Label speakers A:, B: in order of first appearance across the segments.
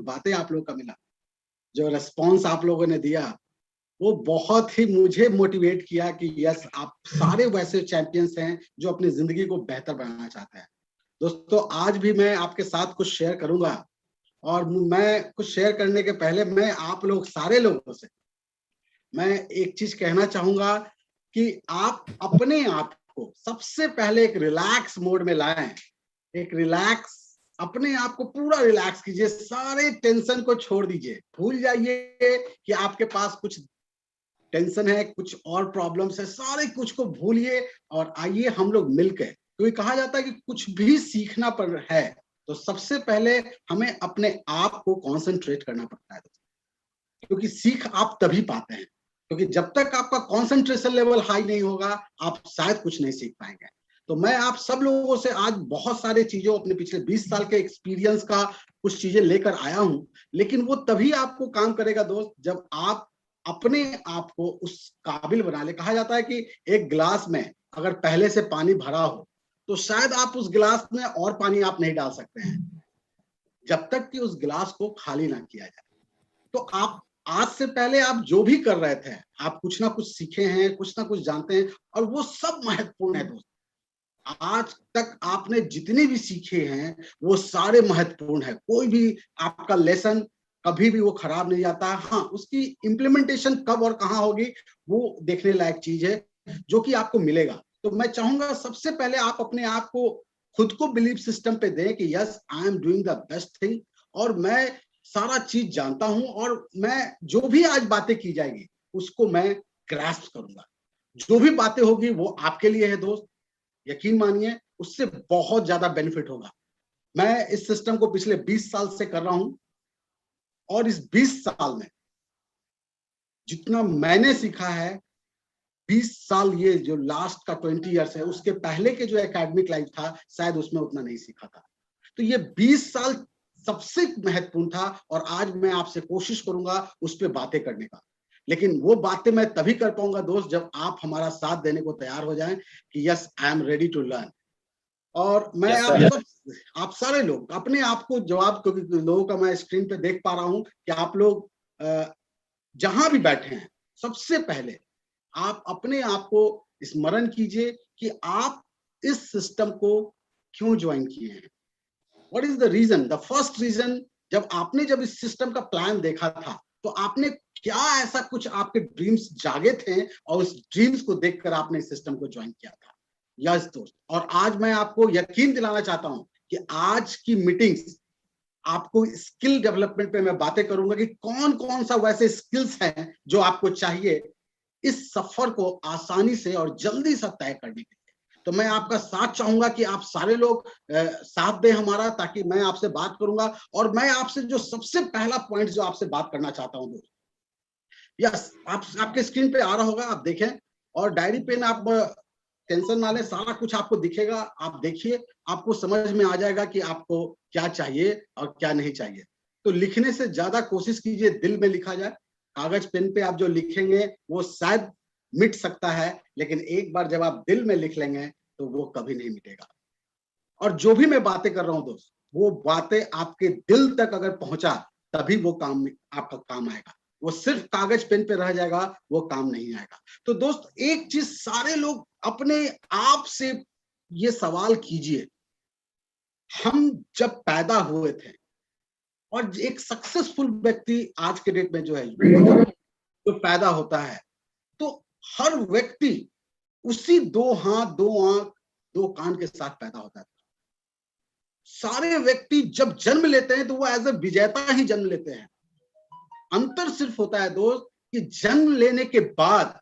A: बातें आप लोगों का मिला, जो रिस्पॉन्स आप लोगों ने दिया, वो बहुत ही मुझे मोटिवेट किया कि यस, आप सारे वैसे चैंपियंस हैं जो अपनी जिंदगी को बेहतर बनाना चाहते हैं। दोस्तों, आज भी मैं आपके साथ कुछ शेयर करूंगा, और मैं कुछ शेयर करने के पहले मैं आप लोग सारे लोगों से मैं एक चीज कहना चाहूंगा कि आप अपने आप को सबसे पहले एक रिलैक्स मोड में लाएं। एक रिलैक्स, अपने आप को पूरा रिलैक्स कीजिए, सारे टेंशन को छोड़ दीजिए, भूल जाइए कि आपके पास कुछ टेंशन है, कुछ और प्रॉब्लम्स है, सारे कुछ को भूलिए और आइए हम लोग मिलकर, क्योंकि कहा जाता है कि कुछ भी सीखना पर है तो सबसे पहले हमें अपने आप को कंसंट्रेट करना पड़ता है, क्योंकि सीख आप तभी पाते हैं, क्योंकि जब तक आपका कंसंट्रेशन लेवल हाई नहीं होगा आप शायद कुछ नहीं सीख पाएंगे। तो मैं आप सब लोगों से आज बहुत सारे चीजों, अपने पिछले 20 साल के एक्सपीरियंस का कुछ चीजें लेकर आया हूं, लेकिन वो तभी आपको काम करेगा दोस्त जब आप अपने आप को उस काबिल बना ले। कहा जाता है कि एक गिलास में अगर पहले से पानी भरा हो तो शायद आप उस गिलास में और पानी आप नहीं डाल सकते हैं जब तक कि उस गिलास को खाली ना किया जाए। तो आप आज से पहले आप जो भी कर रहे थे, आप कुछ ना कुछ सीखे हैं, कुछ ना कुछ जानते हैं, और वो सब महत्वपूर्ण है दोस्त। आज तक आपने जितने भी सीखे हैं वो सारे महत्वपूर्ण है, कोई भी आपका लेसन कभी भी वो खराब नहीं जाता। हाँ, उसकी इम्प्लीमेंटेशन कब और कहाँ होगी वो देखने लायक चीज है, जो कि आपको मिलेगा। तो मैं चाहूंगा सबसे पहले आप अपने आप को, खुद को बिलीफ सिस्टम पे दें कि yes, I am doing the best thing, और मैं सारा चीज जानता हूं, और मैं जो भी आज बातें की जाएगी उसको मैं ग्रास्प करूंगा। जो भी बातें होगी वो आपके लिए है दोस्त, यकीन मानिए उससे बहुत ज्यादा बेनिफिट होगा। मैं इस सिस्टम को पिछले 20 साल से कर रहा हूं, और इस 20 साल में जितना मैंने सीखा है, 20 साल, ये जो लास्ट का 20 ईयर्स है, उसके पहले के जो एकेडमिक लाइफ था शायद उसमें उतना नहीं सीखा था। तो ये 20 साल सबसे महत्वपूर्ण था, और आज मैं आपसे कोशिश करूंगा उस पर बातें करने का। लेकिन वो बातें मैं तभी कर पाऊंगा दोस्त जब आप हमारा साथ देने को तैयार हो जाएं कि yes, I am ready to learn. और मैं आप सारे लोग अपने आप को जवाब, क्योंकि लोगों का मैं स्क्रीन पे देख पा रहा हूं कि आप लोग जहां भी बैठे हैं, सबसे पहले आप अपने आप को स्मरण कीजिए कि आप इस सिस्टम को क्यों ज्वाइन किए हैं। What is the reason, the first reason. जब इस सिस्टम का प्लान देखा था तो आपने क्या ऐसा कुछ आपके ड्रीम्स जागे थे और उस ड्रीम्स को देखकर आपने इस सिस्टम को ज्वाइन किया था। यस दोस्त, और आज मैं आपको यकीन दिलाना चाहता हूं कि आज की मीटिंग्स आपको स्किल डेवलपमेंट पे मैं बातें करूंगा कि कौन कौन सा वैसे स्किल्स हैं जो आपको चाहिए इस सफर को आसानी से और जल्दी से तय करने के लिए। तो मैं आपका साथ चाहूंगा कि आप सारे लोग साथ दें हमारा, ताकि मैं आपसे बात करूंगा। और मैं आपसे जो सबसे पहला पॉइंट जो आपसे बात करना चाहता हूं दोस्त, यस, आपके स्क्रीन पे आ रहा होगा, आप देखें, और डायरी पेन आप टेंशन ना लें, सारा कुछ आपको दिखेगा, आप देखिए, आपको समझ में आ जाएगा कि आपको क्या चाहिए और क्या नहीं चाहिए। तो लिखने से ज्यादा कोशिश कीजिए दिल में लिखा जाए। कागज पेन पे आप जो लिखेंगे वो शायद मिट सकता है, लेकिन एक बार जब आप दिल में लिख लेंगे तो वो कभी नहीं मिटेगा। और जो भी मैं बातें कर रहा हूं दोस्त, वो बातें आपके दिल तक अगर पहुंचा तभी वो काम आपका काम आएगा। वो सिर्फ कागज पेन पे रह जाएगा, वो काम नहीं आएगा। तो दोस्त, एक चीज सारे लोग अपने आप से ये सवाल कीजिए, हम जब पैदा हुए थे, और एक सक्सेसफुल व्यक्ति आज के डेट में जो है, जो पैदा होता है, तो हर व्यक्ति उसी 2 हाथ, 2 आंख, 2 कान के साथ पैदा होता है। सारे व्यक्ति जब जन्म लेते हैं तो वो एज ए विजेता ही जन्म लेते हैं। अंतर सिर्फ होता है दोस्त कि जन्म लेने के बाद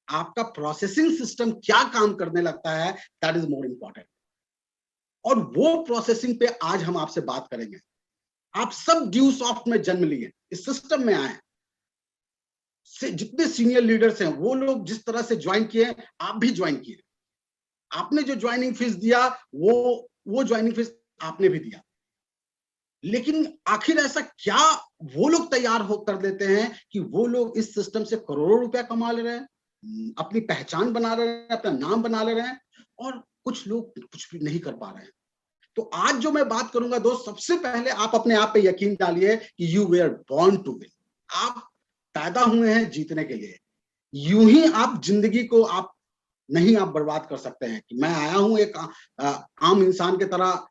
A: आपका प्रोसेसिंग सिस्टम क्या काम करने लगता है, दैट इज मोर इंपॉर्टेंट। और वो प्रोसेसिंग पे आज हम आपसे बात करेंगे। आप सब ड्यू सॉफ्ट में जन्म लिए, इस सिस्टम में आए, से जितने सीनियर लीडर्स हैं वो लोग जिस तरह से ज्वाइन किए, आप भी ज्वाइन किए। आपने जो ज्वाइनिंग फीस दिया वो ज्वाइनिंग फीस आपने भी दिया। लेकिन आखिर ऐसा क्या वो लोग तैयार हो कर देते हैं कि वो लोग इस सिस्टम से करोड़ों रुपया कमा ले रहे हैं, अपनी पहचान बना रहे हैं, अपना नाम बना ले रहे हैं, और कुछ लोग कुछ भी नहीं कर पा रहे हैं। तो आज जो मैं बात करूंगा दोस्त, सबसे पहले आप अपने आप पे यकीन डालिए कि you were born to win. आप पैदा हुए हैं जीतने के लिए। यूं ही आप जिंदगी को आप नहीं आप बर्बाद कर सकते हैं कि मैं आया हूं एक आम इंसान की तरह।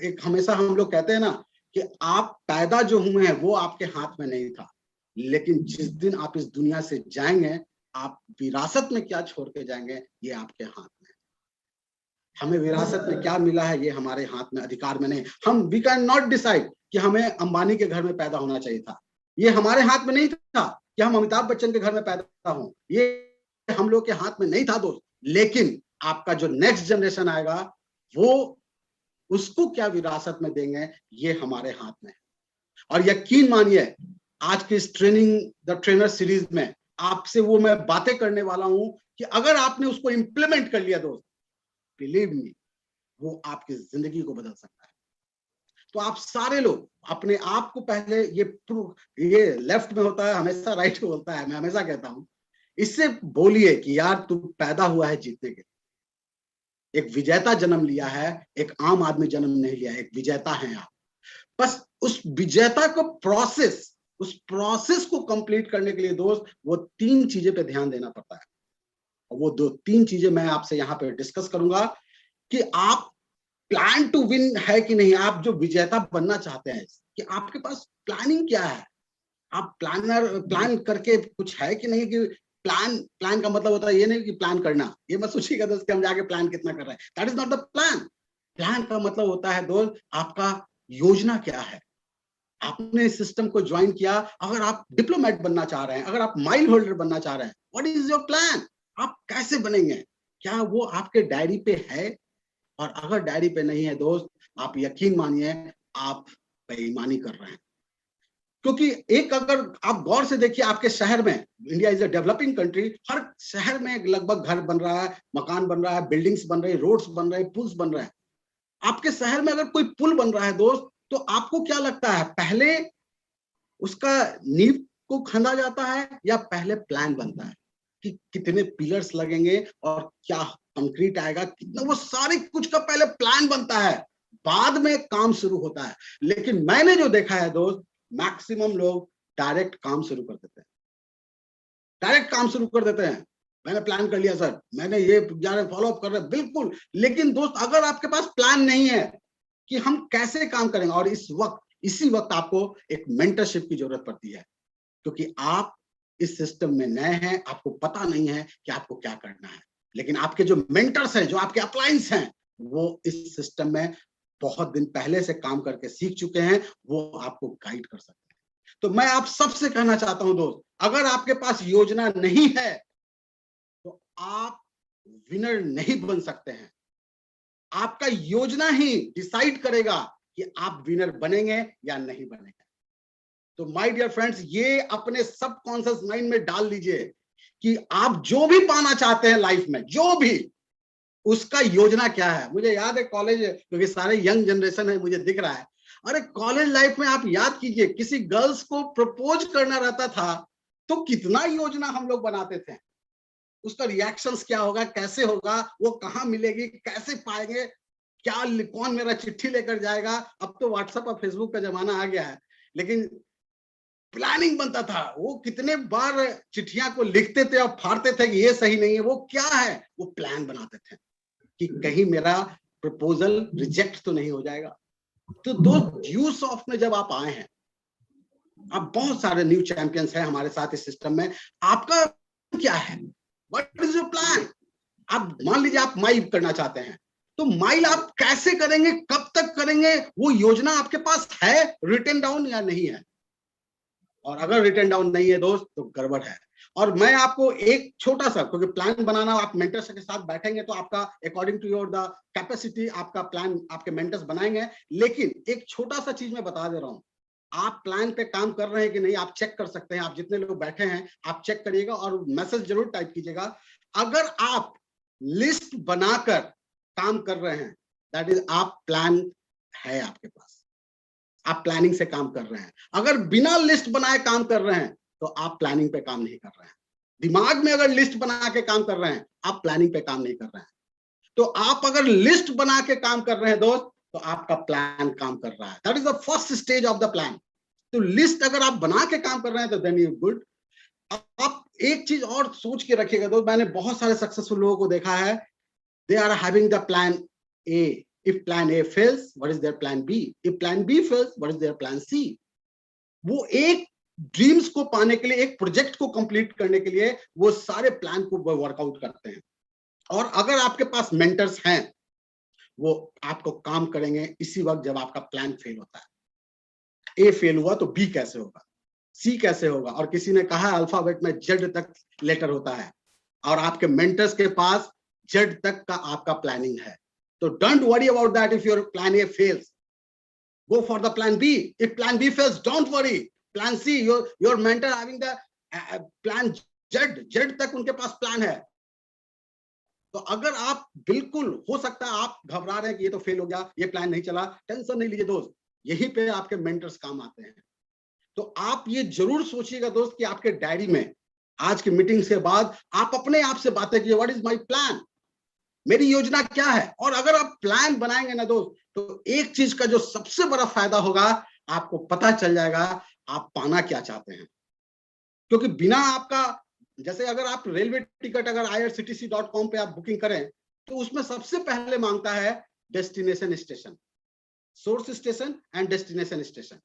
A: एक हमेशा हम लोग कहते हैं ना कि आप पैदा जो हुए हैं वो आपके हाथ में नहीं था, लेकिन जिस दिन आप इस दुनिया से जाएंगे, आप विरासत में क्या छोड़ के जाएंगे ये आपके हाथ में। हमें विरासत में क्या मिला है ये हमारे हाथ में, अधिकार में नहीं। हम वी कैन नॉट डिसाइड कि हमें अंबानी के घर में पैदा होना चाहिए था, ये हमारे हाथ में नहीं था। कि हम अमिताभ बच्चन के घर में पैदा हों, ये हम लोग के हाथ में नहीं था दोस्त। लेकिन आपका जो नेक्स्ट जनरेशन आएगा वो उसको क्या विरासत में देंगे ये हमारे हाथ में है। और यकीन मानिए आज की इस ट्रेनिंग द ट्रेनर सीरीज में आपसे वो मैं बातें करने वाला हूं कि अगर आपने उसको इंप्लीमेंट कर लिया दोस्त, बिलीव मी, वो आपकी जिंदगी को बदल सकता है। तो आप सारे लोग अपने आप को पहले ये लेफ्ट में होता है हमेशा, राइट में बोलता है, मैं हमेशा कहता हूं, इससे बोलिए कि यार तू पैदा हुआ है जीतने के लिए। एक विजेता जन्म लिया है, एक आम आदमी जन्म नहीं लिया, एक विजेता है आप। बस उस विजेता को उस प्रोसेस को कंप्लीट करने के लिए दोस्त वो 3 चीजें पे ध्यान देना पड़ता है। और वो 3 चीजें मैं आपसे यहाँ पे डिस्कस करूंगा कि आप प्लान टू विन है कि नहीं। आप जो विजेता बनना चाहते हैं कि आपके पास प्लानिंग क्या है, आप प्लान करके कुछ है कि नहीं। कि प्लान का मतलब होता है ये नहीं कि प्लान करना, ये मत सोचिएगा दोस्त कि हम जाके प्लान कितना कर रहे हैं, that is not the plan. Plan का मतलब होता है दोस्त आपका योजना क्या है। आपने इस सिस्टम को ज्वाइन किया, अगर आप डिप्लोमेट बनना चाह रहे हैं, अगर आप माइल होल्डर बनना चाह रहे हैं, व्हाट इज योर प्लान। आप कैसे बनेंगे, क्या वो आपके डायरी पे है। और अगर डायरी पे नहीं है दोस्त, आप यकीन मानिए आप बेईमानी कर रहे हैं। क्योंकि एक अगर आप गौर से देखिए आपके शहर में, India is a developing country, हर शहर में लगभग घर बन रहा है, मकान बन रहा है, बिल्डिंग्स बन रही है, रोड्स बन रहे हैं, पुल्स बन रहे हैं। आपके शहर में अगर कोई पुल बन रहा है दोस्त, तो आपको क्या लगता है पहले उसका नींव को खंदा जाता है या पहले प्लान बनता है कि कितने पिलर्स लगेंगे और क्या कंक्रीट आएगा, कितना, वो सारे कुछ का पहले प्लान बनता है, बाद में काम शुरू होता है। लेकिन मैंने जो देखा है दोस्त, मैक्सिमम लोग डायरेक्ट काम शुरू कर देते हैं, डायरेक्ट काम शुरू कर देते हैं। मैंने प्लान कर लिया सर, मैंने ये फॉलो अप कर रहे हैं, बिल्कुल। लेकिन दोस्त अगर आपके पास प्लान नहीं है कि हम कैसे काम करेंगे, और इसी वक्त आपको एक मेंटरशिप की जरूरत पड़ती है, क्योंकि आप इस सिस्टम में नए हैं, आपको पता नहीं है कि आपको क्या करना है। लेकिन आपके जो मेंटर्स हैं, जो आपके अपलाइंस हैं, वो इस सिस्टम में बहुत दिन पहले से काम करके सीख चुके हैं, वो आपको गाइड कर सकते हैं। तो मैं आप सबसे कहना चाहता हूं दोस्त, अगर आपके पास योजना नहीं है तो आप विनर नहीं बन सकते हैं। आपका योजना ही डिसाइड करेगा कि आप विनर बनेंगे या नहीं बनेंगे। तो माय डियर फ्रेंड्स, ये अपने सबकॉन्शियस माइंड में डाल लीजिए कि आप जो भी पाना चाहते हैं लाइफ में, जो भी, उसका योजना क्या है। मुझे याद है कॉलेज, क्योंकि सारे यंग जनरेशन है, मुझे दिख रहा है, अरे कॉलेज लाइफ में आप याद कीजिए, किसी गर्ल्स को प्रपोज करना रहता था तो कितना योजना हम लोग बनाते थे। उसका रिएक्शंस क्या होगा, कैसे होगा, वो कहाँ मिलेगी, कैसे पाएंगे, क्या, कौन मेरा चिट्ठी लेकर जाएगा। अब तो व्हाट्सएप और फेसबुक का जमाना आ गया है, लेकिन प्लानिंग बनता था। वो कितने बार चिट्ठियां को लिखते थे और फाड़ते थे कि ये सही नहीं है, वो क्या है, वो प्लान बनाते थे कि कहीं मेरा प्रपोजल रिजेक्ट तो नहीं हो जाएगा। तो दोस्त ड्यू ऑफ में जब आप आए हैं, अब बहुत सारे न्यू चैंपियंस हैं हमारे साथ इस सिस्टम में, आपका क्या है, व्हाट इज योर प्लान। आप मान लीजिए आप माइल करना चाहते हैं, तो माइल आप कैसे करेंगे, कब तक करेंगे, वो योजना आपके पास है रिटन डाउन या नहीं है। और अगर रिटन डाउन नहीं है दोस्त तो गड़बड़ है। और मैं आपको एक छोटा सा, क्योंकि प्लान बनाना आप मेंटर्स के साथ बैठेंगे तो आपका according to your the capacity आपका प्लान आपके मेंटर्स बनाएंगे। लेकिन एक छोटा सा चीज मैं बता दे रहा हूं, आप प्लान पे काम कर रहे हैं कि नहीं आप चेक कर सकते हैं। आप जितने लोग बैठे हैं आप चेक करिएगा और मैसेज जरूर टाइप कीजिएगा। अगर आप लिस्ट बनाकर काम कर रहे हैं, दैट इज आप प्लान है आपके पास, आप प्लानिंग से काम कर रहे हैं। अगर बिना लिस्ट बनाए काम कर रहे हैं तो आप प्लानिंग पे काम नहीं कर रहे हैं। दिमाग में अगर लिस्ट बना के काम कर रहे हैं, आप प्लानिंग पे काम नहीं कर रहे हैं। तो आप अगर लिस्ट बना के काम कर रहे हैं दोस्त, तो आपका प्लान काम कर रहा है। That is the first stage of the plan. तो लिस्ट अगर आप बना के काम कर रहे हैं तो देन यू गुड। आप एक चीज और सोच के रखिएगा, तो मैंने बहुत सारे सक्सेसफुल लोगों को देखा है, they are having the plan A. If plan A fails, what is their plan B? If plan B fails, what is their plan C? वो एक ड्रीम्स को पाने के लिए, एक प्रोजेक्ट को कंप्लीट करने के लिए वो सारे प्लान को वर्कआउट करते हैं। और अगर आपके पास मेंटर्स हैं, वो आपको काम करेंगे इसी वक्त जब आपका प्लान फेल होता है। ए फेल हुआ तो बी कैसे होगा, सी कैसे होगा। और किसी ने कहा अल्फाबेट में जेड तक लेटर होता है, और आपके मेंटर्स के पास जेड तक का आपका प्लानिंग है। So don't worry about that if your plan A fails. Go for the plan B. If plan B fails, don't worry. Plan C, your mentor having the plan Z तक उनके पास plan है। तो अगर आप बिल्कुल हो सकता है आप घबरा रहे हैं कि ये तो फेल हो गया, ये प्लान नहीं चला, टेंशन नहीं लीजिए दोस्त, यहीं पे आपके मेंटर्स काम आते हैं। तो आप ये जरूर सोचिएगा दोस्त कि आपके डायरी में आज की मीटिंग के बाद आप अपने आप से बातें कीजिए, व्हाट इज माय प्लान, मेरी योजना क्या है। और अगर आप प्लान बनाएंगे ना दोस्त, तो एक चीज का जो सबसे बड़ा फायदा होगा, आपको पता चल जाएगा आप पाना क्या चाहते हैं। क्योंकि बिना आपका, जैसे अगर आप रेलवे टिकट अगर irctc.com पे आप बुकिंग करें, तो उसमें सबसे पहले मांगता है destination station, source station and destination station.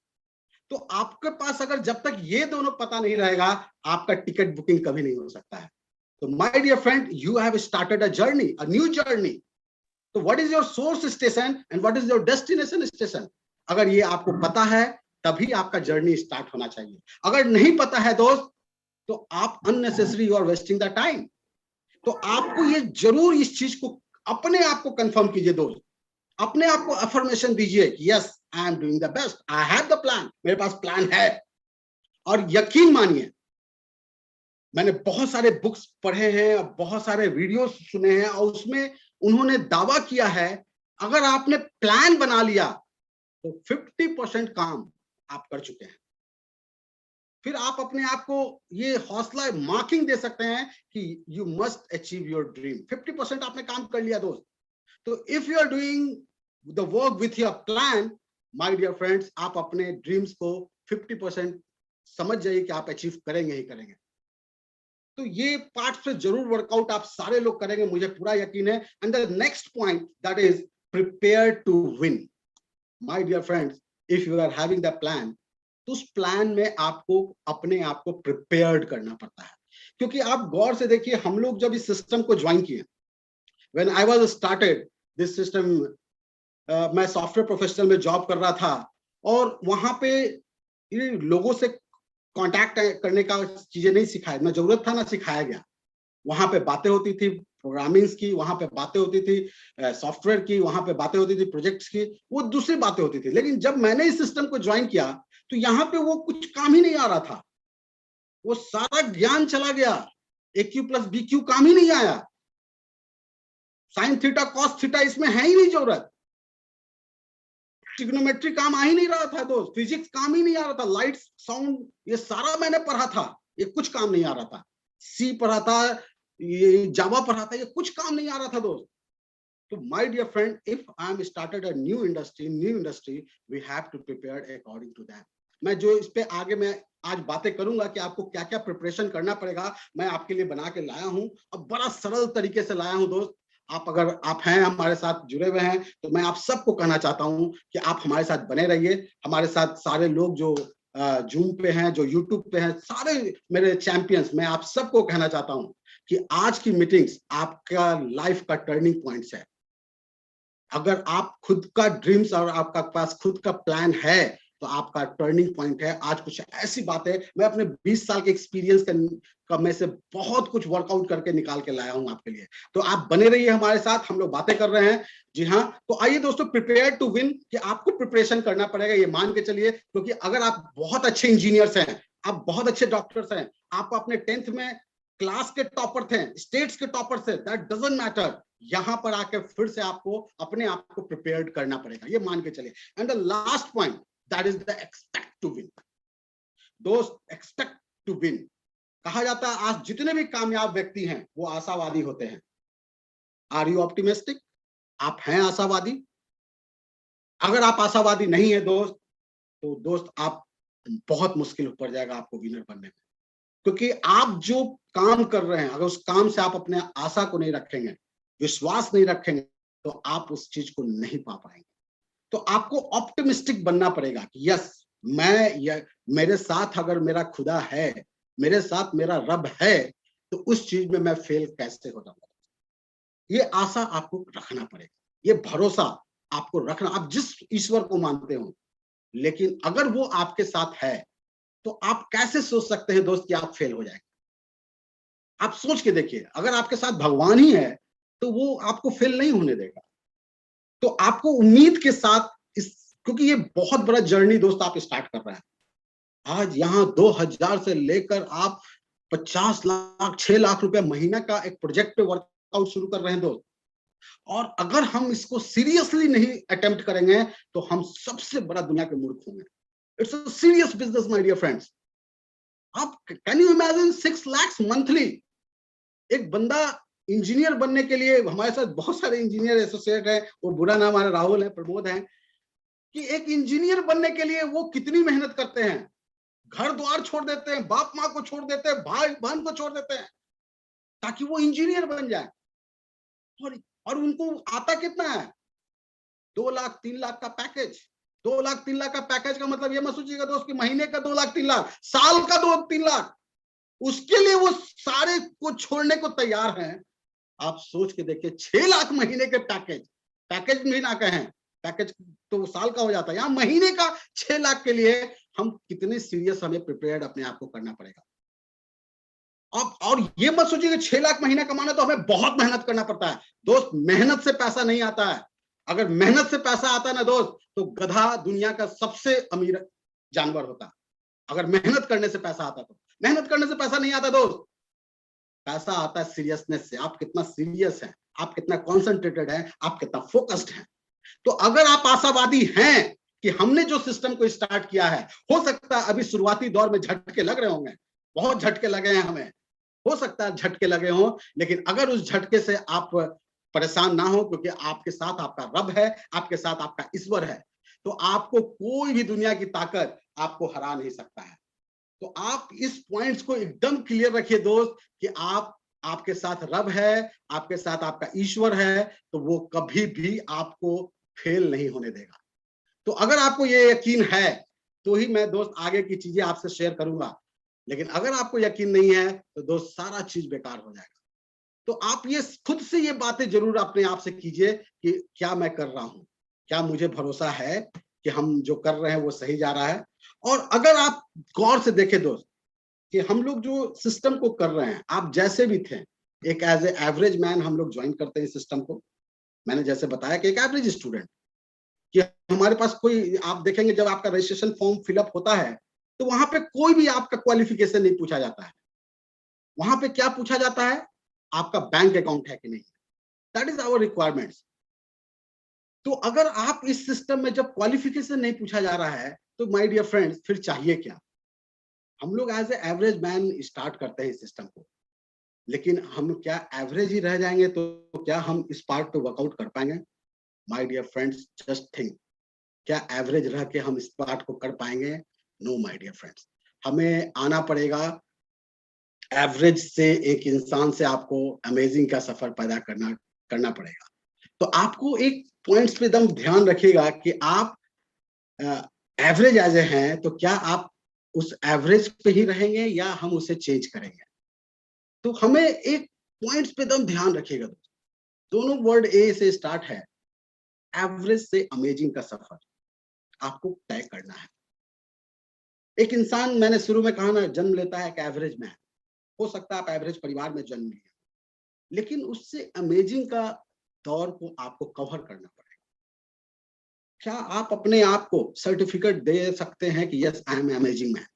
A: तो आपके पास अगर जब तक ये दोनों पता नहीं रहेगा, आपका टिकट बुकिंग कभी नहीं हो सकता है। So my dear friend, you have started a journey, a new journey. So what is your source station and what is your destination station? अगर ये आपको पता है, तभी आपका जर्नी स्टार्ट होना चाहिए। अगर नहीं पता है दोस्त, तो आप unnecessary you are wasting the time। तो आपको ये जरूर इस चीज को अपने आप को कंफर्म कीजिए दोस्त, अपने आप को अफर्मेशन दीजिए कि yes I am doing the best, I have the plan, मेरे पास प्लान है। और यकीन मानिए, मैंने बहुत सारे बुक्स पढ़े हैं, बहुत सारे वीडियोस सुने हैं, और उसमें उन्होंने दावा किया है अगर आपने प्लान बना लिया तो 50% काम आप कर चुके हैं। फिर आप अपने आप को ये हौसला मार्किंग दे सकते हैं कि you must achieve your dream. 50% आपने काम कर लिया दोस्त। तो if you are doing the work with your plan, my dear friends, आप अपने ड्रीम्स को 50% समझ जाइए कि आप अचीव करेंगे ही करेंगे। तो ये पार्ट से जरूर वर्कआउट आप सारे लोग करेंगे, मुझे पूरा यकीन है। And the next point that is prepare to win. My dear friends, if you are having the plan, तो उस प्लान में आपको अपने आप को प्रिपेयर्ड करना पड़ता है। क्योंकि आप गौर से देखिए, हम लोग जब इस सिस्टम को ज्वाइन किए, when I was started this system, मैं सॉफ्टवेयर प्रोफेशनल में जॉब कर रहा था, और वहां पे लोगों से कांटेक्ट करने का चीजें नहीं सिखाया, ना जरूरत था ना सिखाया गया। वहां पे बातें होती थी प्रोग्रामिंग्स की, वहां पे बातें होती थी सॉफ्टवेयर की, वहां पे बातें होती थी प्रोजेक्ट्स की, वो दूसरी बातें होती थी। लेकिन जब मैंने इस सिस्टम को ज्वाइन किया, तो यहाँ पे वो कुछ काम ही नहीं आ रहा था, वो सारा ज्ञान चला गया। AQ प्लस BQ काम ही नहीं आया, साइन थीटा कॉस थीटा इसमें है ही नहीं जरूरत, ट्रिग्नोमेट्री काम आ ही नहीं रहा था दोस्त, फिजिक्स काम ही नहीं आ रहा था, लाइट साउंड ये सारा मैंने पढ़ा था, ये कुछ काम नहीं आ रहा था। सी पढ़ा था, ये जावा पढ़ा था, ये कुछ काम नहीं आ रहा था दोस्त। तो my dear friend, if I am started a new industry, we have to prepare according to that. मैं जो इस पे आगे मैं आज बातें करूंगा कि आपको क्या क्या प्रिपरेशन करना पड़ेगा, मैं आपके लिए बना के लाया हूं, और बड़ा सरल तरीके से लाया हूं दोस्त। आप अगर आप हैं हमारे साथ जुड़े हुए हैं, तो मैं आप सबको कहना चाहता हूं कि आप हमारे साथ बने रहिए। हमारे साथ सारे लोग जो जूम पे हैं, जो यूट्यूब पे हैं, सारे मेरे चैंपियंस, मैं आप सबको कहना चाहता हूं कि आज की मीटिंग्स आपका लाइफ का टर्निंग पॉइंट्स है। अगर आप खुद का ड्रीम्स और आपका पास खुद का प्लान है, तो आपका टर्निंग पॉइंट है। आज कुछ ऐसी बातें मैं अपने 20 साल के एक्सपीरियंस का में से बहुत कुछ वर्कआउट करके निकाल के लाया हूं आपके लिए। तो आप बने रहिए हमारे साथ, हम लोग बातें कर रहे हैं। जी हाँ, तो आइए दोस्तों, प्रिपेयर टू विन, कि आपको प्रिपरेशन करना पड़ेगा, ये मान के चलिए। क्योंकि अगर आप बहुत अच्छे इंजीनियर्स हैं, आप बहुत अच्छे डॉक्टर्स हैं, आप अपने 10th में क्लास के टॉपर थे, स्टेट्स के टॉपर थे, दैट डजंट मैटर। यहां पर आके फिर से आपको अपने आप को प्रिपेयर्ड करना पड़ेगा, ये मान के चलिए। And the last point, that is the expect to win. दोस्त, एक्सपेक्ट टू विन कहा जाता है, आज जितने भी कामयाब व्यक्ति हैं वो आशावादी होते हैं। Are you optimistic? आप हैं आशावादी? अगर आप आशावादी नहीं है दोस्त, तो दोस्त आप बहुत मुश्किल पड़ जाएगा आपको विनर बनने में, क्योंकि आप जो काम कर रहे हैं, अगर उस काम से आप अपने आशा को नहीं रखेंगे, विश्वास नहीं रखेंगे, तो आप उस चीज को नहीं पा पाएंगे। तो आपको ऑप्टिमिस्टिक बनना पड़ेगा कि यस, मेरे साथ अगर मेरा खुदा है, मेरे साथ मेरा रब है, तो उस चीज में मैं फेल कैसे हो जाऊंगा। ये आशा आपको रखना पड़ेगा, ये भरोसा आपको रखना, आप जिस ईश्वर को मानते हो, लेकिन अगर वो आपके साथ है, तो आप कैसे सोच सकते हैं दोस्त कि आप फेल हो जाएंगे। आप सोच के देखिए, अगर आपके साथ भगवान ही है, तो वो आपको फेल नहीं होने देगा। तो आपको उम्मीद के साथ इस, क्योंकि ये बहुत बड़ा जर्नी दोस्त आप स्टार्ट कर रहे हैं। आज यहाँ 2000 से लेकर आप 50 लाख 6 लाख रुपए महीना का एक प्रोजेक्ट पे वर्कआउट शुरू कर रहे हैं दोस्त। और अगर हम इसको सीरियसली नहीं अटेम्प्ट करेंगे, तो हम सबसे बड़ा दुनिया के मूर्ख होंगे। It's a serious business my dear friends. आप can you imagine 6 lakh monthly. एक बंदा इंजीनियर बनने के लिए, हमारे साथ बहुत सारे इंजीनियर एसोसिएट हैं, वो बुरा नाम हमारे राहुल है, प्रमोद है, कि एक इंजीनियर बनने के लिए वो कितनी मेहनत करते हैं। घर द्वार छोड़ देते हैं, बाप माँ को छोड़ देते हैं, भाई बहन को छोड़ देते हैं, ताकि वो इंजीनियर बन जाए। और उनको आता कितना है? 2 लाख 3 लाख का पैकेज। 2 लाख 3 लाख का पैकेज का मतलब ये मत सोचिएगा दोस्त कि महीने का 2 लाख 3 लाख, साल का 2-3 लाख। उसके लिए वो सारे को छोड़ने को तैयार हैं। आप सोच के देखिए, 6 लाख महीने के पैकेज, पैकेज भी ना कहें, पैकेज तो साल का हो जाता है, यहाँ महीने का 6 लाख के लिए हम कितने सीरियस, हमें प्रिपेयर्ड अपने आप को करना पड़ेगा। अब और ये मत सोचिए कि 6 लाख महीना कमाना तो हमें बहुत मेहनत करना पड़ता है। दोस्त, मेहनत से पैसा नहीं आता है। अगर मेहनत से पैसा आता है ना दोस्त, तो गधा दुनिया का सबसे अमीर जानवर होता। अगर मेहनत करने से पैसा आता, तो मेहनत करने से पैसा नहीं आता दोस्त। पैसा आता है सीरियसनेस से। आप कितना सीरियस हैं, आप कितना कॉन्सेंट्रेटेड हैं, आप कितना फोकस्ड हैं। तो अगर आप आशावादी हैं कि हमने जो सिस्टम को स्टार्ट किया है, हो सकता है अभी शुरुआती दौर में झटके लग रहे होंगे, बहुत झटके लगे हैं हमें, हो सकता है झटके लगे हों, लेकिन अगर उस झटके से आप परेशान ना हो, क्योंकि आपके साथ आपका रब है, आपके साथ आपका ईश्वर है, तो आपको कोई भी दुनिया की ताकत आपको हरा नहीं सकता है। तो आप इस पॉइंट्स को एकदम क्लियर रखिए दोस्त, कि आपके साथ रब है, आपके साथ आपका ईश्वर है, तो वो कभी भी आपको फेल नहीं होने देगा। तो अगर आपको ये यकीन है, तो ही मैं दोस्त आगे की चीजें आपसे शेयर करूंगा। लेकिन अगर आपको यकीन नहीं है, तो दोस्त सारा चीज बेकार हो जाएगा। तो आप ये खुद से ये बातें जरूर अपने आप से कीजिए कि क्या मैं कर रहा हूं, क्या मुझे भरोसा है कि हम जो कर रहे हैं वो सही जा रहा है। और अगर आप गौर से देखें दोस्त, कि हम लोग जो सिस्टम को कर रहे हैं, आप जैसे भी थे, एक एज ए एवरेज मैन हम लोग ज्वाइन करते हैं सिस्टम को। मैंने जैसे बताया कि एक एवरेज स्टूडेंट, कि हमारे पास कोई, आप देखेंगे जब आपका रजिस्ट्रेशन फॉर्म फिलअप होता है, तो वहां पे कोई भी आपका क्वालिफिकेशन नहीं पूछा जाता है। वहां पे क्या पूछा जाता है? आपका बैंक अकाउंट है कि नहीं। That is our requirements. तो अगर आप इस सिस्टम में जब क्वालिफिकेशन नहीं पूछा जा रहा है, तो माय डियर फ्रेंड्स, फिर चाहिए क्या? हम लोग as a average man start करते हैं इस सिस्टम को, लेकिन हम क्या एवरेज ही रह जाएंगे? तो क्या हम इस पार्ट पे वर्कआउट कर पाएंगे? My dear friends, just think, क्या एवरेज रह के हम इस पार्ट को कर पाएंगे? No my dear friends. हमें आना पड़ेगा, एवरेज से एक इंसान से आपको अमेजिंग का सफर पैदा करना करना पड़ेगा। तो आपको एक पॉइंट्स पे एकदम ध्यान रखिएगा कि आप एवरेज एज ए हैं, तो क्या आप उस एवरेज पे ही रहेंगे या हम उसे चेंज करेंगे? तो हमें एक पॉइंट्स पे एकदम ध्यान रखिएगा। दोनों वर्ड ए से स्टार्ट है। एवरेज से अमेजिंग का सफर आपको तय करना है। एक इंसान, मैंने शुरू में कहा ना, जन्म लेता है एक एवरेज मैन। हो सकता है आप एवरेज परिवार में जन्म लिए, लेकिन उससे अमेजिंग का दौर को आपको कवर करना पड़ेगा। क्या आप अपने आप को सर्टिफिकेट दे सकते हैं कि yes, I am amazing man?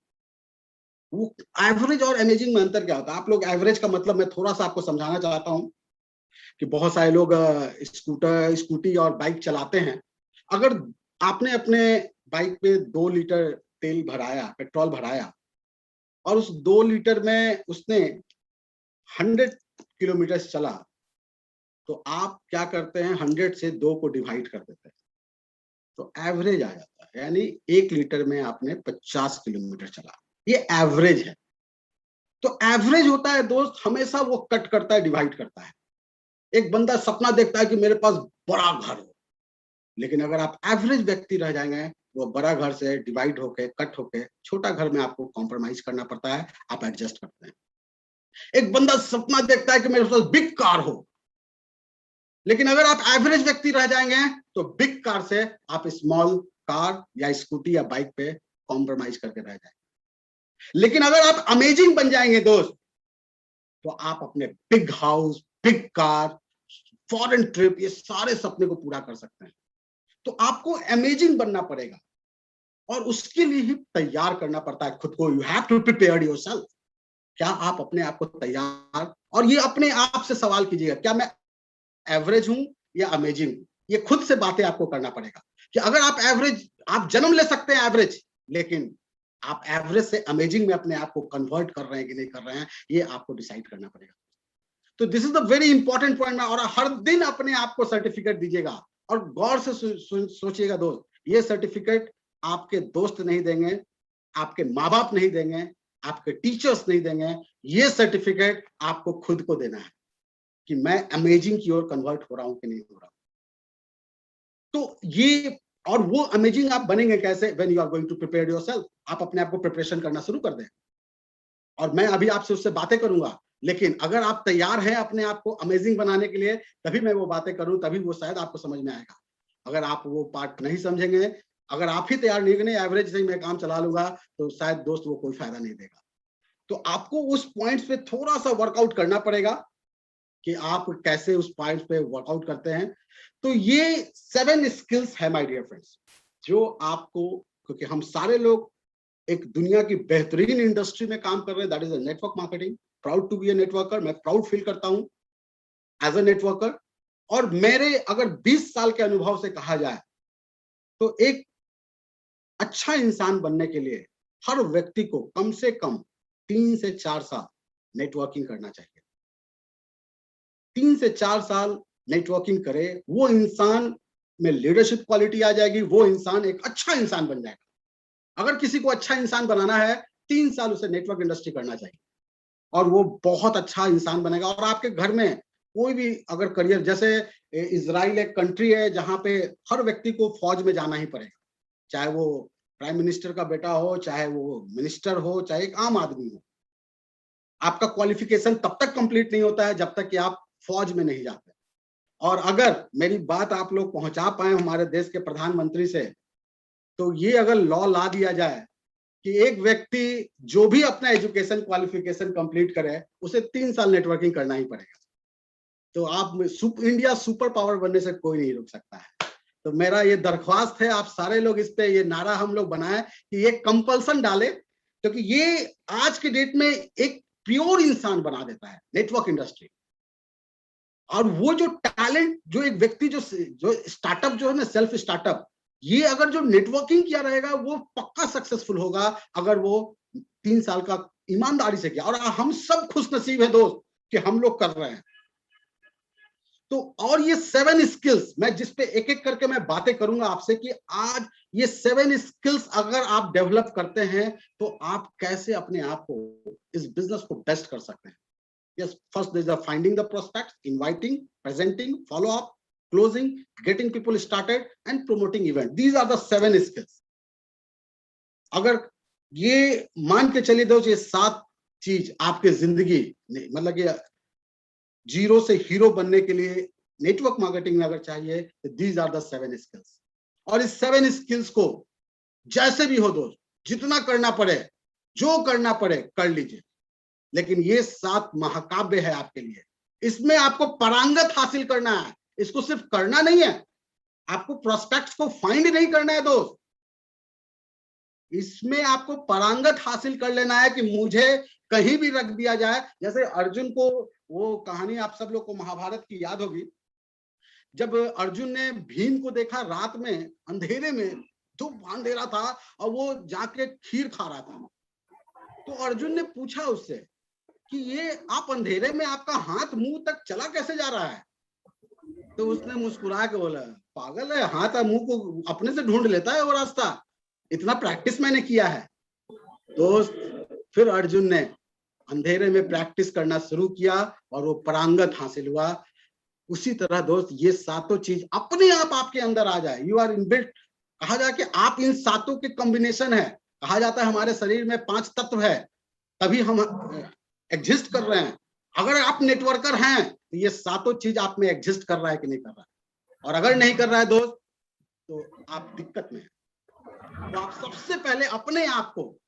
A: वो एवरेज और अमेजिंग में अंतर क्या होता है? आप लोग, एवरेज का मतलब मैं थोड़ा सा आपको समझाना चाहता हूँ, कि बहुत सारे लोग स्कूटी और बाइक चलाते हैं। अगर आपने अपने बाइक पे 2 लीटर तेल भराया, पेट्रोल भराया, और उस 2 लीटर में उसने 100 किलोमीटर चला, तो आप क्या करते हैं? 100 से 2 को डिवाइड कर देते हैं। तो एवरेज आ जाता है, यानी 1 लीटर में आपने 50 किलोमीटर चला, ये एवरेज है। तो एवरेज होता है दोस्त, हमेशा वो कट करता है, डिवाइड करता है। एक बंदा सपना देखता है कि मेरे पास बड़ा घर हो, लेकिन अगर आप एवरेज व्यक्ति रह जाएंगे, वो बड़ा घर से डिवाइड होके, कट होके छोटा घर में आपको कॉम्प्रोमाइज करना पड़ता है, आप एडजस्ट करते हैं। एक बंदा सपना देखता है कि मेरे पास बिग कार हो, लेकिन अगर आप एवरेज व्यक्ति रह जाएंगे तो बिग कार से आप स्मॉल कार या स्कूटी या बाइक पे कॉम्प्रोमाइज करके रह जाएंगे। लेकिन अगर आप अमेजिंग बन जाएंगे दोस्त, तो आप अपने big house, big car, foreign trip, ये सारे सपने को पूरा कर सकते हैं। तो आपको अमेजिंग बनना पड़ेगा और उसके लिए ही तैयार करना पड़ता है खुद को। You have to prepare yourself. क्या आप अपने आप को तैयार, और ये अपने आप से सवाल कीजिएगा, क्या मैं एवरेज हूं या अमेजिंग हूं? ये खुद से बातें आपको करना पड़ेगा कि अगर आप एवरेज, आप जन्म ले सकते हैं एवरेज, लेकिन आप एवरेज से अमेजिंग में अपने आप को कन्वर्ट कर रहे हैं कि नहीं कर रहे हैं, ये आपको डिसाइड करना पड़ेगा। तो this is the very important point. और हर दिन अपने आप को सर्टिफिकेट दीजिएगा और गौर से सोचिएगा दोस्त, ये सर्टिफिकेट आपके दोस्त नहीं देंगे, आपके माँ बाप नहीं देंगे, आपके टीचर्स नहीं देंगे, ये सर्टिफिकेट आपको खुद को देना है कि मैं अमेजिंग की ओर कन्वर्ट हो रहा हूं कि नहीं हो रहा हूं। तो ये, और वो अमेजिंग आप बनेंगे कैसे? When you are going to prepare yourself. आप अपने आप को प्रिपरेशन करना शुरू कर दें। और मैं अभी आपसे उससे बातें करूंगा, लेकिन अगर आप तैयार हैं अपने आप को अमेजिंग बनाने के लिए, तभी मैं वो बातें करूं, तभी वो शायद आपको समझ में आएगा। अगर आप वो पार्ट नहीं समझेंगे, अगर आप ही तैयार नहीं, एवरेज से ही मैं काम चला लूंगा, तो शायद दोस्त वो कोई फायदा नहीं देगा। तो आपको उस पॉइंट्स पे थोड़ा सा वर्कआउट करना पड़ेगा कि आप कैसे उस पॉइंट्स पे वर्कआउट करते हैं। तो ये 7 स्किल्स है माय डियर फ्रेंड्स, जो आपको, क्योंकि हम सारे लोग एक दुनिया की बेहतरीन इंडस्ट्री में काम कर रहे हैं, that is a network marketing. Proud to be a networker, मैं प्राउड फील करता हूं एज अ नेटवर्कर। और मेरे अगर 20 साल के अनुभव से कहा जाए, तो एक अच्छा इंसान बनने के लिए हर व्यक्ति को कम से कम 3 से 4 साल नेटवर्किंग करना चाहिए। 3 से 4 साल नेटवर्किंग करे, वो इंसान में लीडरशिप क्वालिटी आ जाएगी, वो इंसान एक अच्छा इंसान बन जाएगा। अगर किसी को अच्छा इंसान बनाना है, 3 साल उसे नेटवर्क इंडस्ट्री करना चाहिए और वो बहुत अच्छा इंसान बनेगा। और आपके घर में कोई भी अगर करियर, जैसे इजराइल एक कंट्री है जहां पे हर व्यक्ति को फौज में जाना ही पड़ेगा, चाहे वो प्राइम मिनिस्टर का बेटा हो, चाहे वो मिनिस्टर हो, चाहे एक आम आदमी हो। आपका क्वालिफिकेशन तब तक कंप्लीट नहीं होता है जब तक कि आप फौज में नहीं जाते। और अगर मेरी बात आप लोग पहुंचा पाए हमारे देश के प्रधानमंत्री से, तो ये अगर लॉ ला दिया जाए कि एक व्यक्ति जो भी अपना एजुकेशन क्वालिफिकेशन कंप्लीट करे, उसे 3 साल नेटवर्किंग करना ही पड़ेगा। तो आप इंडिया सुपर पावर बनने से कोई नहीं रोक सकता है। तो मेरा ये दरख्वास्त है, आप सारे लोग इस पे ये नारा हम लोग बनाए कि ये कंपल्सन डाले, क्योंकि ये आज के डेट में एक प्योर इंसान बना देता है नेटवर्क इंडस्ट्री। और वो जो टैलेंट, जो एक व्यक्ति जो स्टार्टअप जो है ना, सेल्फ स्टार्टअप, ये अगर जो नेटवर्किंग किया रहेगा, वो पक्का सक्सेसफुल होगा अगर वो 3 साल का ईमानदारी से किया। और हम सब खुश नसीब है दोस्त कि हम लोग कर रहे हैं। तो और ये 7 स्किल्स, मैं जिस पे एक एक करके मैं बातें करूंगा आपसे कि आज ये 7 स्किल्स अगर आप डेवलप करते हैं, तो आप कैसे अपने आप को, इस बिजनेस को बेस्ट कर सकते हैं। Yes, first there is a finding the prospects, inviting, presenting, follow up, closing, getting people started and promoting event. These are the 7 skills. अगर ये मान के चलिए दोस्त, ये 7 चीज आपके जिंदगी, मतलब कि जीरो से हीरो बनने के लिए नेटवर्क मार्केटिंग में अगर चाहिए, तो these are the 7 skills. और इस 7 skills को जैसे भी हो दोस्त, जितना करना पड़े, जो करना पड़े कर लीजिए। लेकिन ये 7 महाकाव्य है आपके लिए, इसमें आपको पारंगत हासिल करना है। इसको सिर्फ करना नहीं है, आपको प्रोस्पेक्ट्स को फाइंड नहीं करना है दोस्त, इसमें आपको पारंगत हासिल कर लेना है कि मुझे कहीं भी रख दिया जाए। जैसे अर्जुन को, वो कहानी आप सब लोग को महाभारत की याद होगी, जब अर्जुन ने भीम को देखा रात में अंधेरे में, धूप अंधेरा था और वो जाके खीर खा रहा था, तो अर्जुन ने पूछा उससे कि ये आप अंधेरे में आपका हाथ मुंह तक चला कैसे जा रहा है? तो उसने मुस्कुरा के बोला, पागल है, हाथ मुंह को अपने से ढूंढ लेता है वो रास्ता। इतना प्रैक्टिस मैंने किया है दोस्त। फिर अर्जुन ने अंधेरे में प्रैक्टिस करना शुरू किया और वो पारंगत हासिल हुआ। उसी तरह दोस्त ये सातों चीज अपने आप आपके अंदर आ जाए, यू आर इनबिल्ट। कहा जाए कि आप इन सातों के कॉम्बिनेशन है। कहा जाता है हमारे शरीर में 5 तत्व है, तभी हम एग्जिस्ट कर रहे हैं। अगर आप नेटवर्कर हैं तो ये सातों चीज आप में एग्जिस्ट कर रहा है कि नहीं कर रहा है, और अगर नहीं कर रहा है दोस्त तो आप दिक्कत में हैं। तो आप सबसे पहले अपने आप को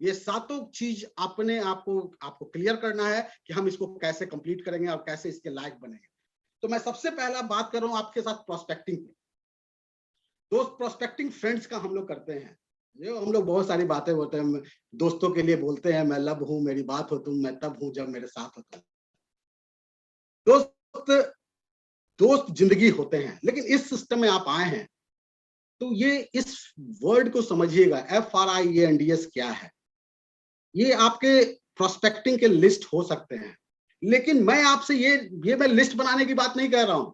A: ये सातों चीज अपने आपको क्लियर करना है कि हम इसको कैसे कंप्लीट करेंगे और कैसे इसके लायक बनेंगे। तो मैं सबसे पहला बात कर रहा हूं आपके साथ प्रोस्पेक्टिंग की। दोस्त प्रोस्पेक्टिंग फ्रेंड्स का हम लोग करते हैं, जो हम लोग बहुत सारी बातें होते हैं दोस्तों के लिए बोलते हैं, मैं लब हूं मेरी बात हो तुम, मैं तब हूं जब मेरे साथ हो तुम। दोस्त दोस्त जिंदगी होते हैं, लेकिन इस सिस्टम में आप आए हैं तो ये इस वर्ड को समझिएगा, FRIENDS क्या है। ये आपके प्रोस्पेक्टिंग के लिस्ट हो सकते हैं, लेकिन मैं आपसे ये मैं लिस्ट बनाने की बात नहीं कह रहा हूं।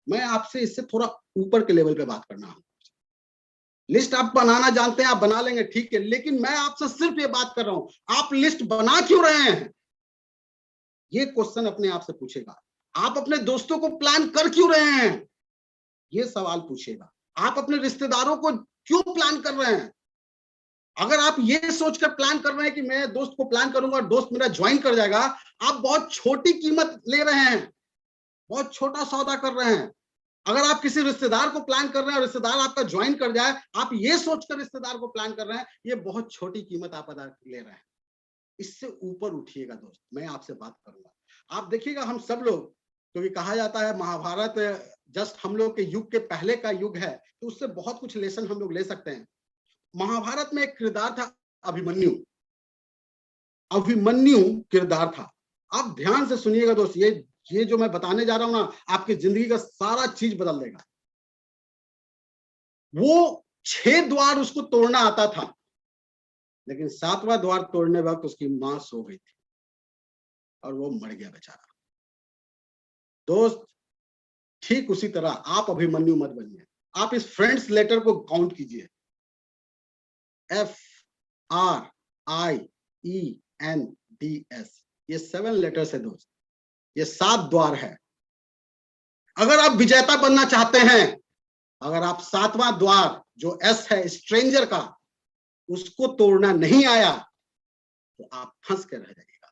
A: मैं आपसे इससे थोड़ा ऊपर के लेवल पे बात करना हूं। लिस्ट आप बनाना जानते हैं, आप बना लेंगे, ठीक है, लेकिन मैं आपसे सिर्फ ये बात कर रहा हूं, आप लिस्ट बना क्यों रहे हैं? ये क्वेश्चन अपने आप से पूछेगा। आप अपने दोस्तों को प्लान कर क्यों रहे हैं? ये सवाल पूछेगा। आप अपने रिश्तेदारों को क्यों प्लान कर रहे हैं? अगर आप ये सोचकर प्लान कर रहे हैं कि मैं दोस्त को प्लान करूंगा और दोस्त मेरा ज्वाइन कर जाएगा, आप बहुत छोटी कीमत ले रहे हैं, बहुत छोटा सौदा कर रहे हैं। अगर आप किसी रिश्तेदार को प्लान कर रहे हैं और रिश्तेदार आपका ज्वाइन कर जाए, आप ये सोचकर रिश्तेदार को प्लान कर रहे हैं, ये बहुत छोटी कीमत आप अदा ले रहे हैं। इससे ऊपर उठिएगा दोस्त, मैं आपसे बात करूंगा। आप देखिएगा हम सब लोग, क्योंकि कहा जाता है महाभारत जस्ट हम लोग के युग के पहले का युग है, तो उससे बहुत कुछ लेसन हम लोग ले सकते हैं। महाभारत में एक किरदार था अभिमन्यु। अभिमन्यु किरदार था। आप ध्यान से सुनिएगा दोस्त, ये जो मैं बताने जा रहा हूं ना, आपकी जिंदगी का सारा चीज बदल देगा। वो 6 द्वार उसको तोड़ना आता था, लेकिन 7वां द्वार तोड़ने वक्त उसकी मां सो गई थी और वो मर गया बेचारा। दोस्त ठीक उसी तरह आप अभिमन्यु मत बनिए। आप इस फ्रेंड्स लेटर को काउंट कीजिए, FRIENDS, ये 7 लेटर्स है दोस्त, ये 7 द्वार है। अगर आप विजेता बनना चाहते हैं, अगर आप 7वां द्वार जो S है स्ट्रेंजर का, उसको तोड़ना नहीं आया तो आप फंस के रह जाइएगा।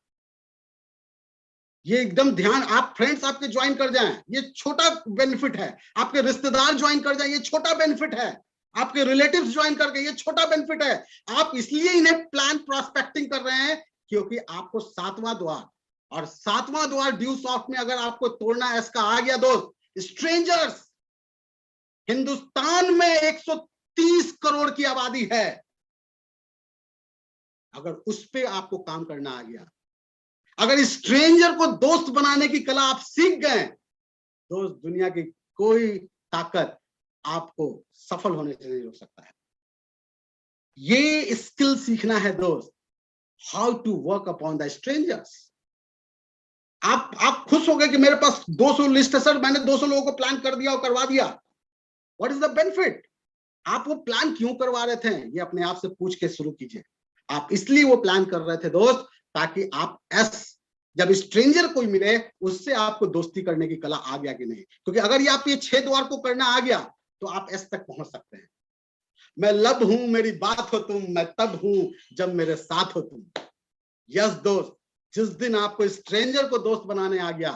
A: ये एकदम ध्यान, आप फ्रेंड्स आपके ज्वाइन कर जाएं, ये छोटा बेनिफिट है। आपके रिश्तेदार ज्वाइन कर जाएं, ये छोटा बेनिफिट है। आपके रिलेटिव्स ज्वाइन करके, ये छोटा बेनिफिट है। आप इसलिए इन्हें प्लान प्रोस्पेक्टिंग कर रहे हैं क्योंकि आपको 7वां द्वार, और 7वां द्वार ड्यू सॉफ्ट में अगर आपको तोड़ना है इसका आ गया दोस्त, स्ट्रेंजर्स, हिंदुस्तान में 130 करोड़ की आबादी है। अगर उस पे आपको काम करना आ गया, अगर स्ट्रेंजर को दोस्त बनाने की कला आप सीख गए, दोस्त दुनिया की कोई ताकत आपको सफल होने से नहीं रोक सकता है। ये स्किल सीखना है दोस्त, how to work upon the strangers. आप खुश हो गए कि मेरे पास 200 लिस्ट है सर, मैंने 200 लोगों को प्लान कर दिया और करवा दिया। What is the benefit? आप वो प्लान क्यों करवा रहे थे, ये अपने आप से पूछ के शुरू कीजिए। आप इसलिए वो प्लान कर रहे थे दोस्त, ताकि आप जब स्ट्रेंजर कोई मिले उससे आपको दोस्ती करने की कला आ गया कि नहीं। क्योंकि अगर ये आप ये 6 द्वार को करना आ गया तो आप S तक पहुंच सकते हैं। मैं लब हूं मेरी बात हो तुम, मैं तब हूं जब मेरे साथ हो तुम। यस दोस्त, जिस दिन आपको स्ट्रेंजर को दोस्त बनाने आ गया,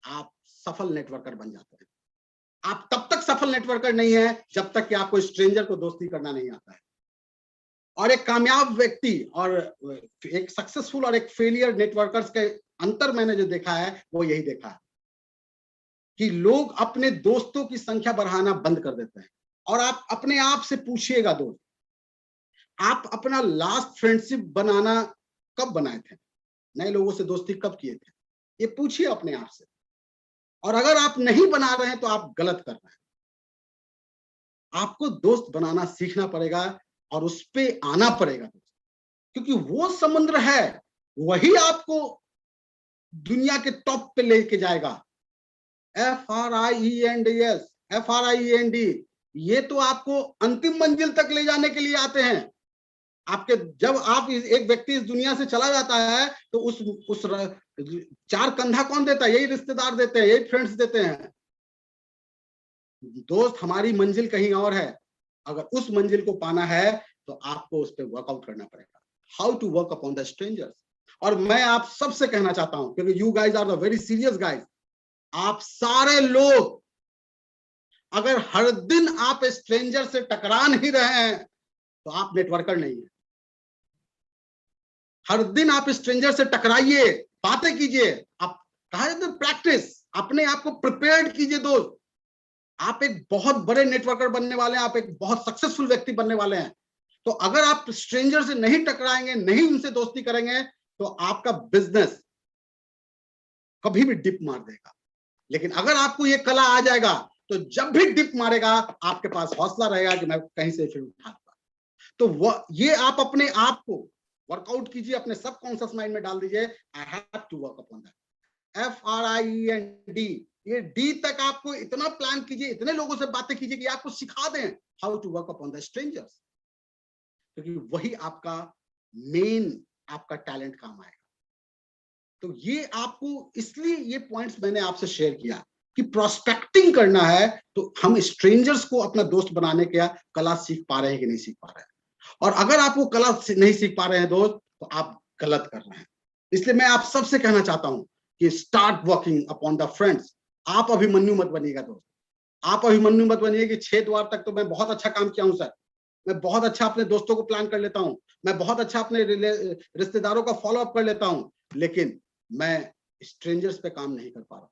A: आप सफल नेटवर्कर बन जाते हैं। आप तब तक सफल नेटवर्कर नहीं है जब तक कि आपको स्ट्रेंजर को दोस्ती करना नहीं आता है। और एक कामयाब व्यक्ति और एक सक्सेसफुल और एक फेलियर नेटवर्कर्स के अंतर मैंने जो देखा है वो यही देखा है कि लोग अपने दोस्तों की संख्या बढ़ाना बंद कर देते हैं। और आप अपने आप से पूछिएगा दोस्त, आप अपना लास्ट फ्रेंडशिप बनाना कब बनाए थे? नए लोगों से दोस्ती कब किए थे? ये पूछिए अपने आप से। और अगर आप नहीं बना रहे हैं तो आप गलत कर रहे हैं। आपको दोस्त बनाना सीखना पड़ेगा और उस पे आना पड़ेगा, क्योंकि वो समुद्र है, वही आपको दुनिया के टॉप पे लेके जाएगा। FRIENDS, FRIEND, ये तो आपको अंतिम मंजिल तक ले जाने के लिए आते हैं। आपके जब आप एक व्यक्ति इस दुनिया से चला जाता है तो उस चार कंधा कौन देता है? यही रिश्तेदार देते हैं, यही फ्रेंड्स देते हैं। दोस्त, हमारी मंजिल कहीं और है। अगर उस मंजिल को पाना है तो आपको उस पर वर्कआउट करना पड़ेगा। How to work upon the strangers. और मैं आप सबसे कहना चाहता हूं, क्योंकि you guys are the very serious guys, आप सारे लोग अगर हर दिन आप स्ट्रेंजर से टकरा नहीं रहे हैं तो आप नेटवर्कर नहीं है। हर दिन आप स्ट्रेंजर से टकराइए, बातें कीजिए। आप कहा जाता है प्रैक्टिस, अपने आप को प्रिपेयर्ड कीजिए दोस्त। आप एक बहुत बड़े नेटवर्कर बनने वाले हैं, आप एक बहुत सक्सेसफुल व्यक्ति बनने वाले हैं। तो अगर आप स्ट्रेंजर से नहीं टकराएंगे, नहीं उनसे दोस्ती करेंगे, तो आपका बिजनेस कभी भी डिप मार देगा। लेकिन अगर आपको ये कला आ जाएगा तो जब भी डिप मारेगा आपके पास हौसला रहेगा कि मैं कहीं से फिर उठा लूंगा। तो ये आप अपने आप को वर्कआउट कीजिए, अपने सबकॉन्शियस माइंड में डाल दीजिए, I have to work upon that. FRIEND, ये डी तक आपको इतना प्लान कीजिए, इतने लोगों से बातें कीजिए कि आपको सिखा दें how to work upon the strangers, क्योंकि वही आपका मेन आपका टैलेंट काम आएगा। तो ये आपको, इसलिए ये पॉइंट्स मैंने आपसे शेयर किया कि प्रोस्पेक्टिंग करना है तो हम स्ट्रेंजर्स को अपना दोस्त बनाने का कला सीख पा रहे हैं कि नहीं सीख पा रहे हैं। और अगर आप वो कला नहीं सीख पा रहे हैं दोस्त, तो आप गलत कर रहे हैं। इसलिए मैं आप सबसे कहना चाहता हूं कि start working upon the friends. आप अभिमन्यु मत बनिएगा दोस्त, आप अभिमन्यु मत बनिए कि 6 द्वार तक तो मैं बहुत अच्छा काम किया हूं सर, मैं बहुत अच्छा अपने दोस्तों को प्लान कर लेता हूं, मैं बहुत अच्छा अपने रिश्तेदारों का फॉलो अप कर लेता हूं, लेकिन मैं स्ट्रेंजर्स पे काम नहीं कर पा रहा हूं।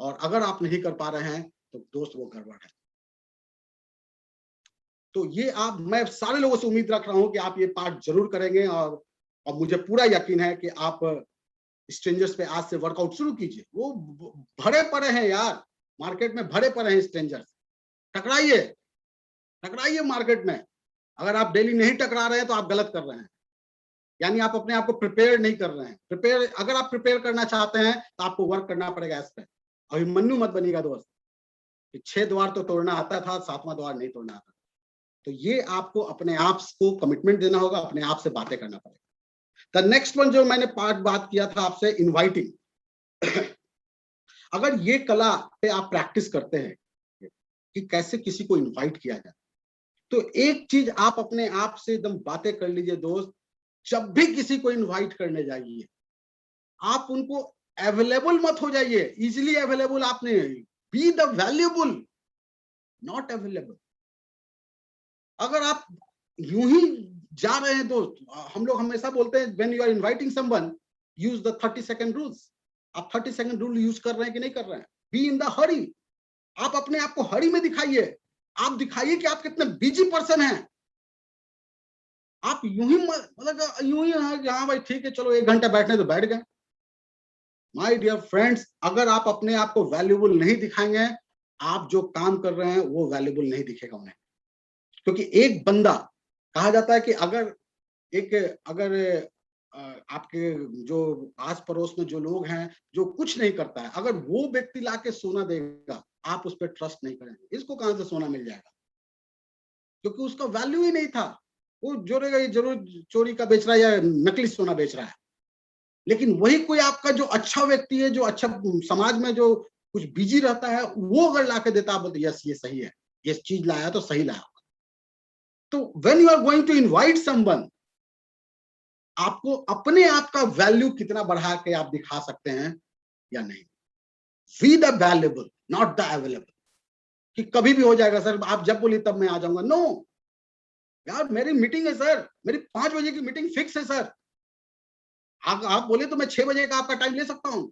A: और अगर आप नहीं कर पा रहे हैं तो दोस्त वो गड़बड़ है। तो ये आप, मैं सारे लोगों से उम्मीद रख रहा हूं कि आप ये पार्ट जरूर करेंगे, और मुझे पूरा यकीन है कि आप स्ट्रेंजर्स पे आज से वर्कआउट शुरू कीजिए। वो भरे पड़े हैं यार, मार्केट में भरे पड़े हैं स्ट्रेंजर्स। टकराइए, टकराइए मार्केट में। अगर आप डेली नहीं टकरा रहे हैं तो आप गलत कर रहे हैं, यानी आप अपने आप को प्रिपेयर नहीं कर रहे हैं। प्रिपेयर, अगर आप प्रिपेयर करना चाहते हैं तो आपको वर्क करना पड़ेगा इस पे। अभिमन्यु मत बनिएगा दोस्त कि 6 द्वार तो तोड़ना आता था, 7वां द्वार नहीं तोड़ना आता। तो ये आपको अपने आप को कमिटमेंट देना होगा, अपने आप से बातें करना पड़ेगा। द नेक्स्ट वन जो मैंने पार्ट बात किया था आपसे, इनवाइटिंग। अगर ये कला पे आप प्रैक्टिस करते हैं कि कैसे किसी को इनवाइट किया जाए, तो एक चीज आप अपने आप से एकदम बातें कर लीजिए दोस्त। जब भी किसी को इनवाइट करने जाइए, आप उनको अवेलेबल मत हो जाइए, इजीली अवेलेबल आप नहीं, be the valuable, not available. अगर आप यूं ही जा रहे हैं दोस्त, हम लोग हमेशा बोलते हैं when you are inviting someone, use the 30 second rules. आप 30 सेकंड रूल यूज कर रहे हैं कि नहीं कर रहे हैं? बी इन द हरी, आप अपने आप को हरी में दिखाइए। आप दिखाइए कि आप कितने बिजी पर्सन हैं। आप यूं ही मतलब यूं ही हाँ भाई ठीक है चलो 1 घंटा बैठने तो बैठ गए। माय डियर फ्रेंड्स, अगर आप अपने आप को वैल्यूएबल नहीं दिखाएंगे, आप जो काम कर रहे हैं वो वैल्यूएबल नहीं दिखेगा उन्हें। क्योंकि एक बंदा, कहा जाता है कि अगर आपके जो आस पड़ोस में जो लोग हैं जो कुछ नहीं करता है, अगर वो व्यक्ति लाके सोना देगा, आप उस पर ट्रस्ट नहीं करेंगे। इसको कहां से सोना मिल जाएगा? क्योंकि उसका वैल्यू ही नहीं था। वो जोड़ेगा, ये जरूर चोरी का बेच रहा है या नकली सोना बेच रहा है। लेकिन वही कोई आपका जो अच्छा व्यक्ति है, जो अच्छा समाज में जो कुछ बिजी रहता है, वो अगर लाके देता, आप बोलते यस ये सही है, ये चीज लाया तो सही लाया। तो when you are going to invite someone, आपको अपने आप का वैल्यू कितना बढ़ा के आप दिखा सकते हैं या नहीं। Be the valuable, not the available. कि कभी भी हो जाएगा सर, आप जब बोलिए तब मैं आ जाऊंगा। नो यार, मेरी मीटिंग है सर, मेरी 5 बजे की मीटिंग फिक्स है सर। आप बोले तो मैं 6 बजे का आपका टाइम ले सकता हूं।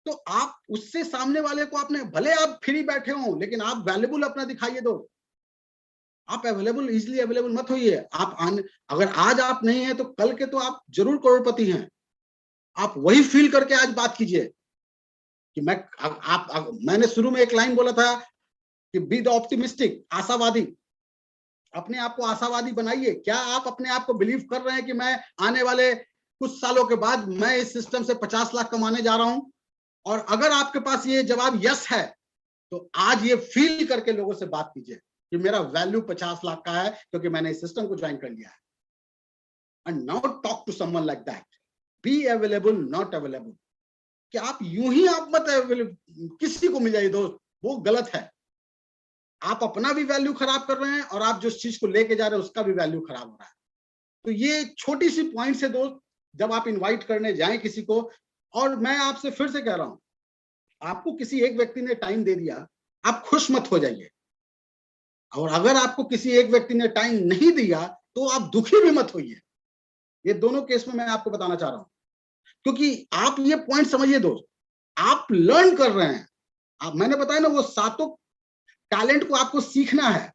A: तो आप उससे सामने वाले को, आपने भले आप फ्री बैठे हो, लेकिन आप वैल्यूएबल अपना दिखाइए दो। आप अवेलेबल, इजिली अवेलेबल मत होइए। अगर आज आप नहीं है तो कल के तो आप जरूर करोड़पति हैं। आप वही फील करके आज बात कीजिए कि मैंने शुरू में एक लाइन बोला था कि बी द ऑप्टिमिस्टिक, आशावादी। अपने आप को आशावादी बनाइए। क्या आप अपने आप को बिलीव कर रहे हैं कि मैं आने वाले कुछ सालों के बाद मैं इस सिस्टम से 50 लाख कमाने जा रहा हूं? और अगर आपके पास ये जवाब यस है तो आज ये फील करके लोगों से बात कीजिए कि मेरा वैल्यू 50 लाख का है क्योंकि मैंने इस सिस्टम को ज्वाइन कर लिया है। And now talk to someone like that, be available not available. कि आप यूं ही आप मत किसी को मिल जाइए दोस्त, वो गलत है। आप अपना भी वैल्यू खराब कर रहे हैं और आप जिस चीज को लेके जा रहे हैं उसका भी वैल्यू खराब हो रहा है। तो ये छोटी सी पॉइंट है दोस्त, जब आप इनवाइट करने जाएं किसी को, और मैं आपसे फिर से कह रहा हूं, आपको किसी एक व्यक्ति ने टाइम दे दिया, आप खुश मत हो जाइए, और अगर आपको किसी एक व्यक्ति ने टाइम नहीं दिया तो आप दुखी भी मत होइए। ये दोनों केस में मैं आपको बताना चाह रहा हूं, क्योंकि आप ये पॉइंट समझिए दोस्त, आप लर्न कर रहे हैं। आप, मैंने बताया ना, वो सातों टैलेंट को आपको सीखना है,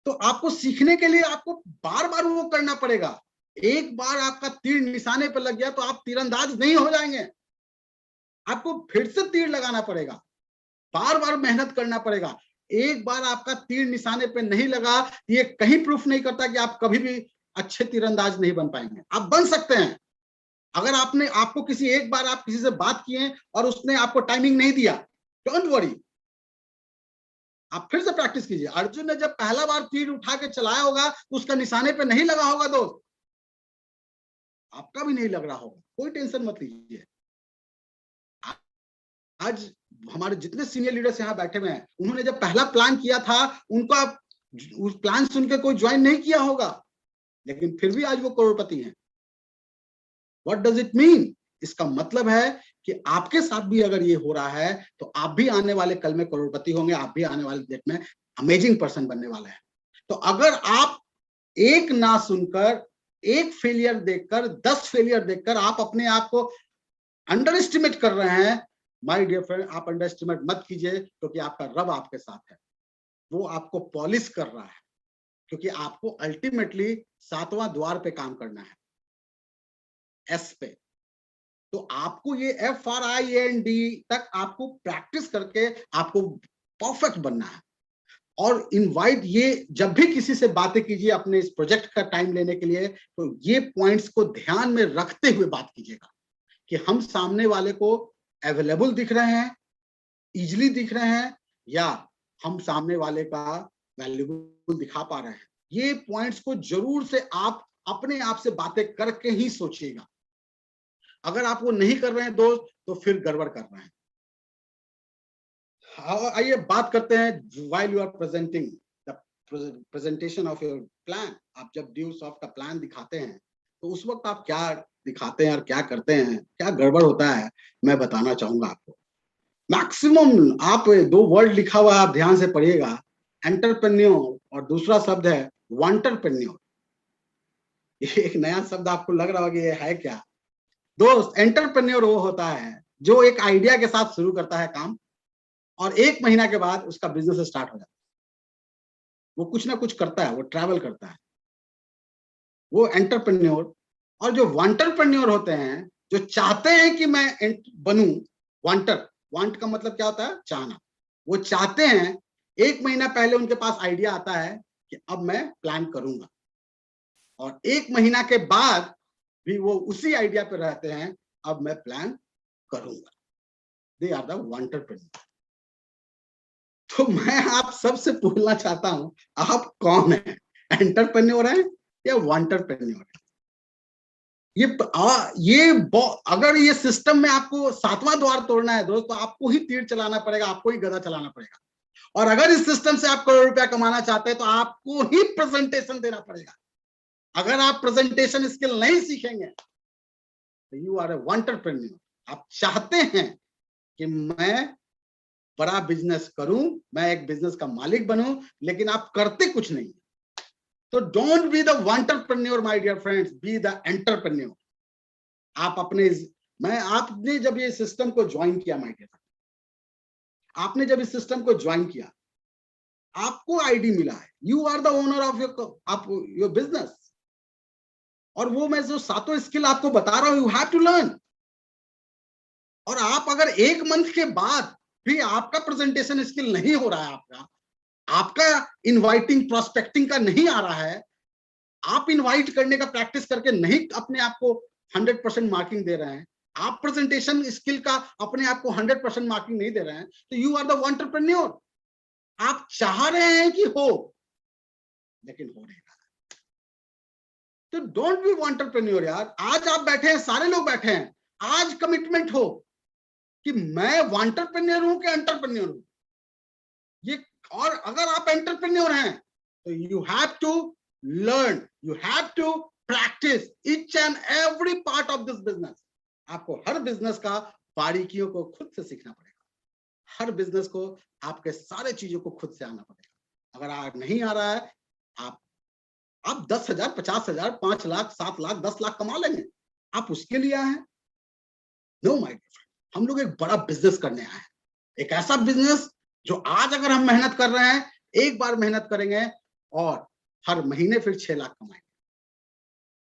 A: तो आपको सीखने के लिए आपको बार बार वो करना पड़ेगा। एक बार आपका तीर निशाने पर लग गया तो आप तीरंदाज नहीं हो जाएंगे, आपको फिर से तीर लगाना पड़ेगा, बार बार मेहनत करना पड़ेगा। एक बार आपका तीर निशाने पे नहीं लगा, ये कहीं प्रूफ नहीं करता कि आप कभी भी अच्छे तीरंदाज नहीं बन पाएंगे। आप बन सकते हैं। अगर आपको किसी एक बार आप किसी से बात किए और उसने आपको टाइमिंग नहीं दिया, डोंट वरी, आप फिर से प्रैक्टिस कीजिए। अर्जुन ने जब पहला बार तीर उठा के चलाया होगा तो उसका निशाने पे नहीं लगा होगा दोस्त, आपका भी नहीं लग रहा होगा, कोई टेंशन मत लीजिए। आज हमारे जितने सीनियर लीडर्स यहाँ बैठे हुए हैं, उन्होंने जब पहला प्लान किया था, उनका उस प्लान सुन के कोई ज्वाइन नहीं किया होगा, लेकिन फिर भी आज वो करोड़पति हैं। What does it mean? इसका मतलब है कि आपके साथ भी अगर ये हो रहा है तो आप भी आने वाले कल में करोड़पति होंगे, आप भी आने वाले डेट में अमेजिंग पर्सन बनने वाले हैं। तो अगर आप एक ना सुनकर, एक फेलियर देखकर, 10 फेलियर देखकर आप अपने आप को अंडर एस्टिमेट कर रहे हैं, माय डियर फ्रेंड, आप अंडर एस्टिमेट मत कीजिए, क्योंकि आपका रब आपके साथ है। वो आपको पॉलिश कर रहा है, क्योंकि आपको अल्टीमेटली 7वां द्वार पे काम करना है, एस पे। तो आपको ये FRIND तक आपको प्रैक्टिस करके आपको परफेक्ट बनना है। और इनवाइट, ये जब भी किसी से बातें कीजिए अपने इस प्रोजेक्ट का टाइम लेने के लिए, तो ये पॉइंट्स को ध्यान में रखते हुए बात कीजिएगा कि हम सामने वाले को अवेलेबल दिख रहे हैं, इजिली दिख रहे हैं, या हम सामने वाले का वैल्यूबल दिखा पा रहे हैं। ये पॉइंट्स को जरूर से आप अपने आप से बातें करके ही सोचिएगा। अगर आप वो नहीं कर रहे हैं दोस्त, तो फिर गड़बड़ कर रहे हैं। आइए बात करते हैं, while you are presenting the presentation of your plan. आप जब ड्यूसॉफ्ट का प्लान दिखाते हैं तो उस वक्त आप क्या दिखाते हैं और क्या करते हैं, क्या गड़बड़ होता है, मैं बताना चाहूंगा आपको। मैक्सिमम आप 2 वर्ड लिखा हुआ, आप ध्यान से पढ़िएगा, एंटरप्रेन्योर और दूसरा शब्द है वांटरप्रेन्योर। एक नया शब्द आपको लग रहा होगा, ये है क्या दोस्त? एंटरप्रेन्योर वो होता है जो एक आइडिया के साथ शुरू करता है काम, और 1 महीना के बाद उसका बिजनेस स्टार्ट हो जाता है। वो कुछ ना कुछ करता है, वो ट्रैवल करता है, वो एंटरप्रेन्योर। और जो वांटरप्रेन्योर होते हैं, जो चाहते हैं कि मैं बनूं, वांट का मतलब क्या होता है? चाहना। वो चाहते हैं, 1 महीना पहले उनके पास आइडिया आता है कि अब मैं प्लान करूंगा, और 1 महीना के बाद भी वो उसी आइडिया पे रहते हैं, अब मैं प्लान करूंगा। They are the wantrepreneur. तो मैं आप सबसे पूछना चाहता हूं, आप कौन है? एंटरप्रेन्योर है या वांटरप्रेन्योर है? अगर ये सिस्टम में आपको 7वां द्वार तोड़ना है दोस्त, तो आपको ही तीर चलाना पड़ेगा, आपको ही गदा चलाना पड़ेगा। और अगर इस सिस्टम से आप करोड़ रुपया कमाना चाहते हैं तो आपको ही प्रेजेंटेशन देना पड़ेगा। अगर आप प्रेजेंटेशन स्किल नहीं सीखेंगे तो यू आर ए वांटरप्रेन्योर। आप चाहते हैं कि मैं बड़ा बिजनेस करूं, मैं एक बिजनेस का मालिक बनूं, लेकिन आप करते कुछ नहीं। तो don't be the wantrepreneur my dear friends, be the entrepreneur. आप आपने जब ये सिस्टम को ज्वाइन किया माय डियर, आपने जब इस सिस्टम को ज्वाइन किया, आपको आईडी मिला है, you are the owner of your business. और वो मैं जो 7 स्किल आपको बता रहा हूं, यू हैव टू लर्न। और आप अगर 1 मंथ के बाद भी आपका प्रेजेंटेशन स्किल नहीं हो रहा है, आपका इनवाइटिंग प्रोस्पेक्टिंग का नहीं आ रहा है, आप इनवाइट करने का प्रैक्टिस करके नहीं अपने आप को 100% मार्किंग दे रहे हैं, आप प्रेजेंटेशन स्किल का अपने आप को 100% मार्किंग नहीं दे रहे हैं, तो यू आर द एंटरप्रेन्योर। आप चाह रहे हैं कि हो, लेकिन हो नहीं रहा। तो डोंट बी एंटरप्रेन्योर यार। आज आप बैठे हैं, सारे लोग बैठे हैं, आज कमिटमेंट हो कि मैं एंटरप्रेन्योर हूं कि एंटरप्रेन्योर हूं। ये, और अगर आप एंटरप्रेन्योर हैं तो you have to learn, you have to practice each and every part of this business. आपको हर बिजनेस का बारीकियों को खुद से सीखना पड़ेगा। हर बिजनेस को आपके सारे चीजों को खुद से आना पड़ेगा। अगर आज नहीं आ रहा है, आप 10,000, 50,000, 5 लाख, 7 लाख, 10 लाख कमा लेंगे। आप उसके लिए आए हैं? नो माय डियर, हम लोग एक बड़ा बिजनेस करने आए हैं। एक ऐसा बिजनेस जो आज अगर हम मेहनत कर रहे हैं, एक बार मेहनत करेंगे और हर महीने फिर 6 लाख कमाएंगे।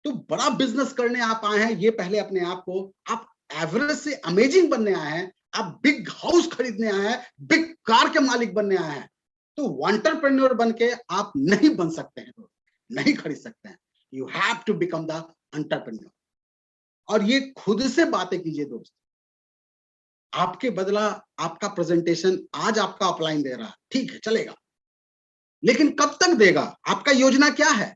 A: तो बड़ा बिजनेस करने आप आए हैं, ये पहले अपने आप को, आप एवरेज से अमेजिंग बनने आए हैं, आप बिग हाउस खरीदने आए हैं, बिग कार के मालिक बनने आए हैं। तो एंटरप्रेन्योर बन के आप नहीं बन सकते हैं, नहीं खरीद सकते हैं। You have to become the entrepreneur. और ये खुद से बातें कीजिए दोस्त। आपके बदला आपका प्रेजेंटेशन आज आपका अपलाइन दे रहा है, ठीक है, चलेगा, लेकिन कब तक देगा? आपका योजना क्या है?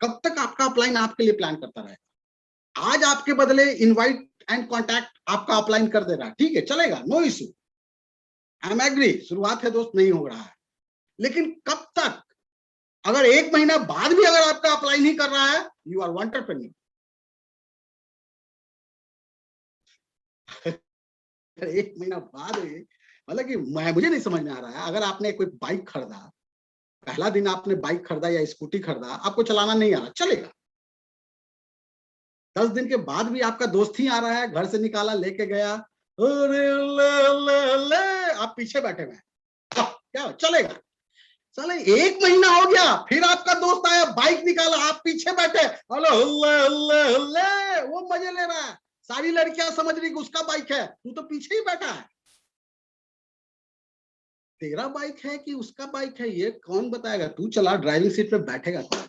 A: कब तक आपका अपलाइन आपके लिए प्लान करता रहेगा? आज आपके बदले इनवाइट एंड कॉन्टैक्ट आपका अपलाइन कर दे रहा है, ठीक है, चलेगा, no issue, I am agree, शुरुआत है दोस्त, नहीं हो रहा है, लेकिन कब तक? अगर 1 महीना बाद भी अगर आपका अप्लाई नहीं कर रहा है, यू आर एंटरप्रेन्योर। 1 महीना बाद, मतलब कि मुझे नहीं समझ में आ रहा है। अगर आपने कोई बाइक खरीदा, पहला दिन आपने बाइक खरीदा या स्कूटी खरीदा, आपको चलाना नहीं आ रहा, चलेगा। 10 दिन के बाद भी आपका दोस्त ही आ रहा है, घर से निकाला, लेके गया, अरे ले, आप पीछे बैठे हुए हैं, क्या चलेगा? चले 1 महीना हो गया, फिर आपका दोस्त आया, बाइक निकाला, आप पीछे बैठे, वो मजे ले रहा है, सारी लड़कियां समझ रही कि उसका बाइक है, तू तो पीछे ही बैठा है। तेरा बाइक है कि उसका बाइक है, ये कौन बताएगा? तू चला, ड्राइविंग सीट पे बैठेगा कौन?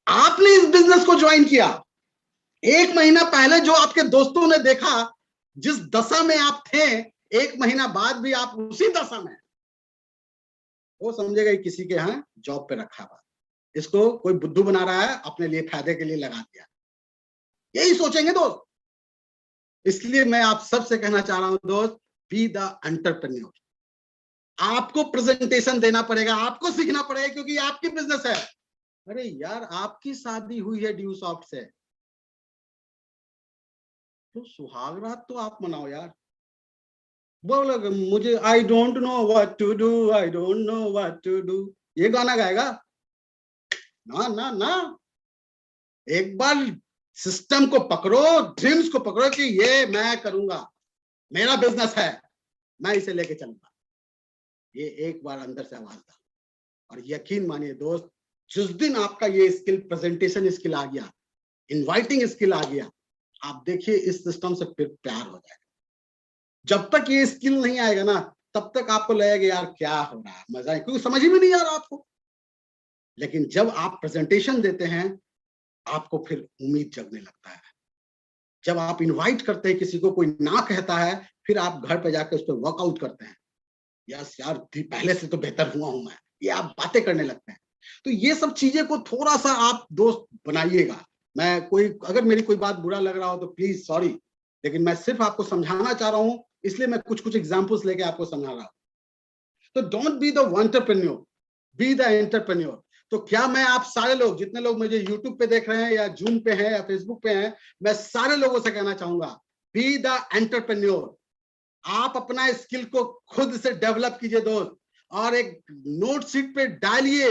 A: आपने इस बिजनेस को ज्वाइन किया, 1 महीना पहले जो आपके दोस्तों ने देखा, जिस दशा में आप थे, 1 महीना बाद भी आप उसी दशा में, वो समझेगा किसी के यहाँ जॉब पे रखा हुआ, इसको कोई बुद्धू बना रहा है, अपने लिए फायदे के लिए लगा दिया, यही सोचेंगे दोस्त। इसलिए मैं आप सबसे कहना चाह रहा हूं दोस्त, बी द एंटरप्रेन्योर। आपको प्रेजेंटेशन देना पड़ेगा, आपको सीखना पड़ेगा, क्योंकि आपकी बिजनेस है। अरे यार, आपकी शादी हुई है ड्यू सॉफ्ट से, तो सुहाग रात तो आप मनाओ यार। बोलोगे मुझे I don't know what to do, I don't know what to do, ये गाना गाएगा? ना ना ना, एक बार सिस्टम को पकड़ो, ड्रीम्स को पकड़ो कि ये मैं करूंगा, मेरा बिजनेस है, मैं इसे लेके चलूंगा। ये एक बार अंदर से आवाज था, और यकीन मानिए दोस्त, जिस दिन आपका ये स्किल, प्रेजेंटेशन स्किल आ गया, इनवाइटिंग स्किल आ गया, आप देखिए इस सिस्टम से फिर प्यार हो जाएगा। जब तक ये स्किल नहीं आएगा ना, तब तक आपको लगेगा यार क्या हो रहा है, मजा है, क्योंकि समझ ही में नहीं आ रहा आपको। लेकिन जब आप प्रेजेंटेशन देते हैं, आपको फिर उम्मीद जगने लगता है। जब आप इनवाइट करते हैं किसी को, कोई ना कहता है, फिर आप घर पे जाकर उस पर वर्कआउट करते हैं, यस यार पहले से तो बेहतर हुआ हूं मैं, ये आप बातें करने लगते हैं। तो ये सब चीजें को थोड़ा सा आप दोस्त बनाइएगा। मैं कोई, अगर मेरी कोई बात बुरा लग रहा हो तो प्लीज सॉरी, लेकिन मैं सिर्फ आपको समझाना चाह रहा हूं, इसलिए मैं कुछ कुछ एग्जांपल्स लेके आपको समझा रहा हूं। तो don't be the entrepreneur, B the entrepreneur. तो क्या मैं आप सारे लोग, जितने लोग मुझे यूट्यूब पे देख रहे हैं, या जूम पे हैं, या फेसबुक पे हैं, मैं सारे लोगों से कहना चाहूंगा, बी द एंटरप्रेन्योर। आप अपना स्किल को खुद से डेवलप कीजिए दोस्त, और एक नोट शीट पे डालिए,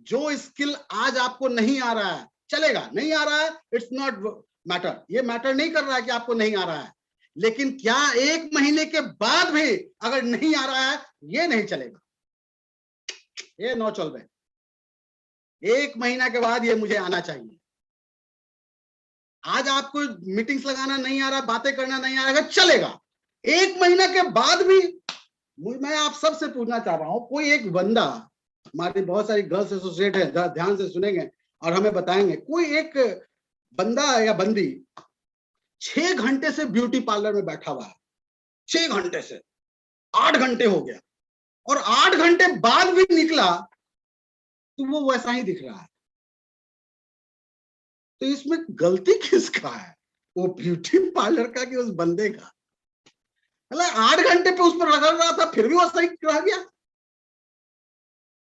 A: जो स्किल आज आपको नहीं आ रहा है, चलेगा, नहीं आ रहा है, इट्स नॉट मैटर, ये मैटर नहीं कर रहा है कि आपको नहीं आ रहा है, लेकिन क्या 1 महीने के बाद भी अगर नहीं आ रहा है, ये नहीं चलेगा, ये नो चल रहे, 1 महीना के बाद ये मुझे आना चाहिए। आज आपको मीटिंग्स लगाना नहीं आ रहा, बातें करना नहीं आ रहा, चलेगा, 1 महीना के बाद भी। मैं आप सबसे पूछना चाह रहा हूं, कोई एक बंदा, हमारी बहुत सारी गर्ल्स एसोसिएट है, ध्यान से सुनेंगे और हमें बताएंगे, कोई एक बंदा या बंदी 6 घंटे से ब्यूटी पार्लर में बैठा हुआ है, 6 घंटे से 8 घंटे हो गया, और 8 घंटे बाद भी निकला तो वो वैसा ही दिख रहा है। तो इसमें गलती किसका है, वो ब्यूटी पार्लर का कि उस बंदे का? मतलब 8 घंटे पे उस पर रगड़ रहा था फिर भी वैसा ही रह गया।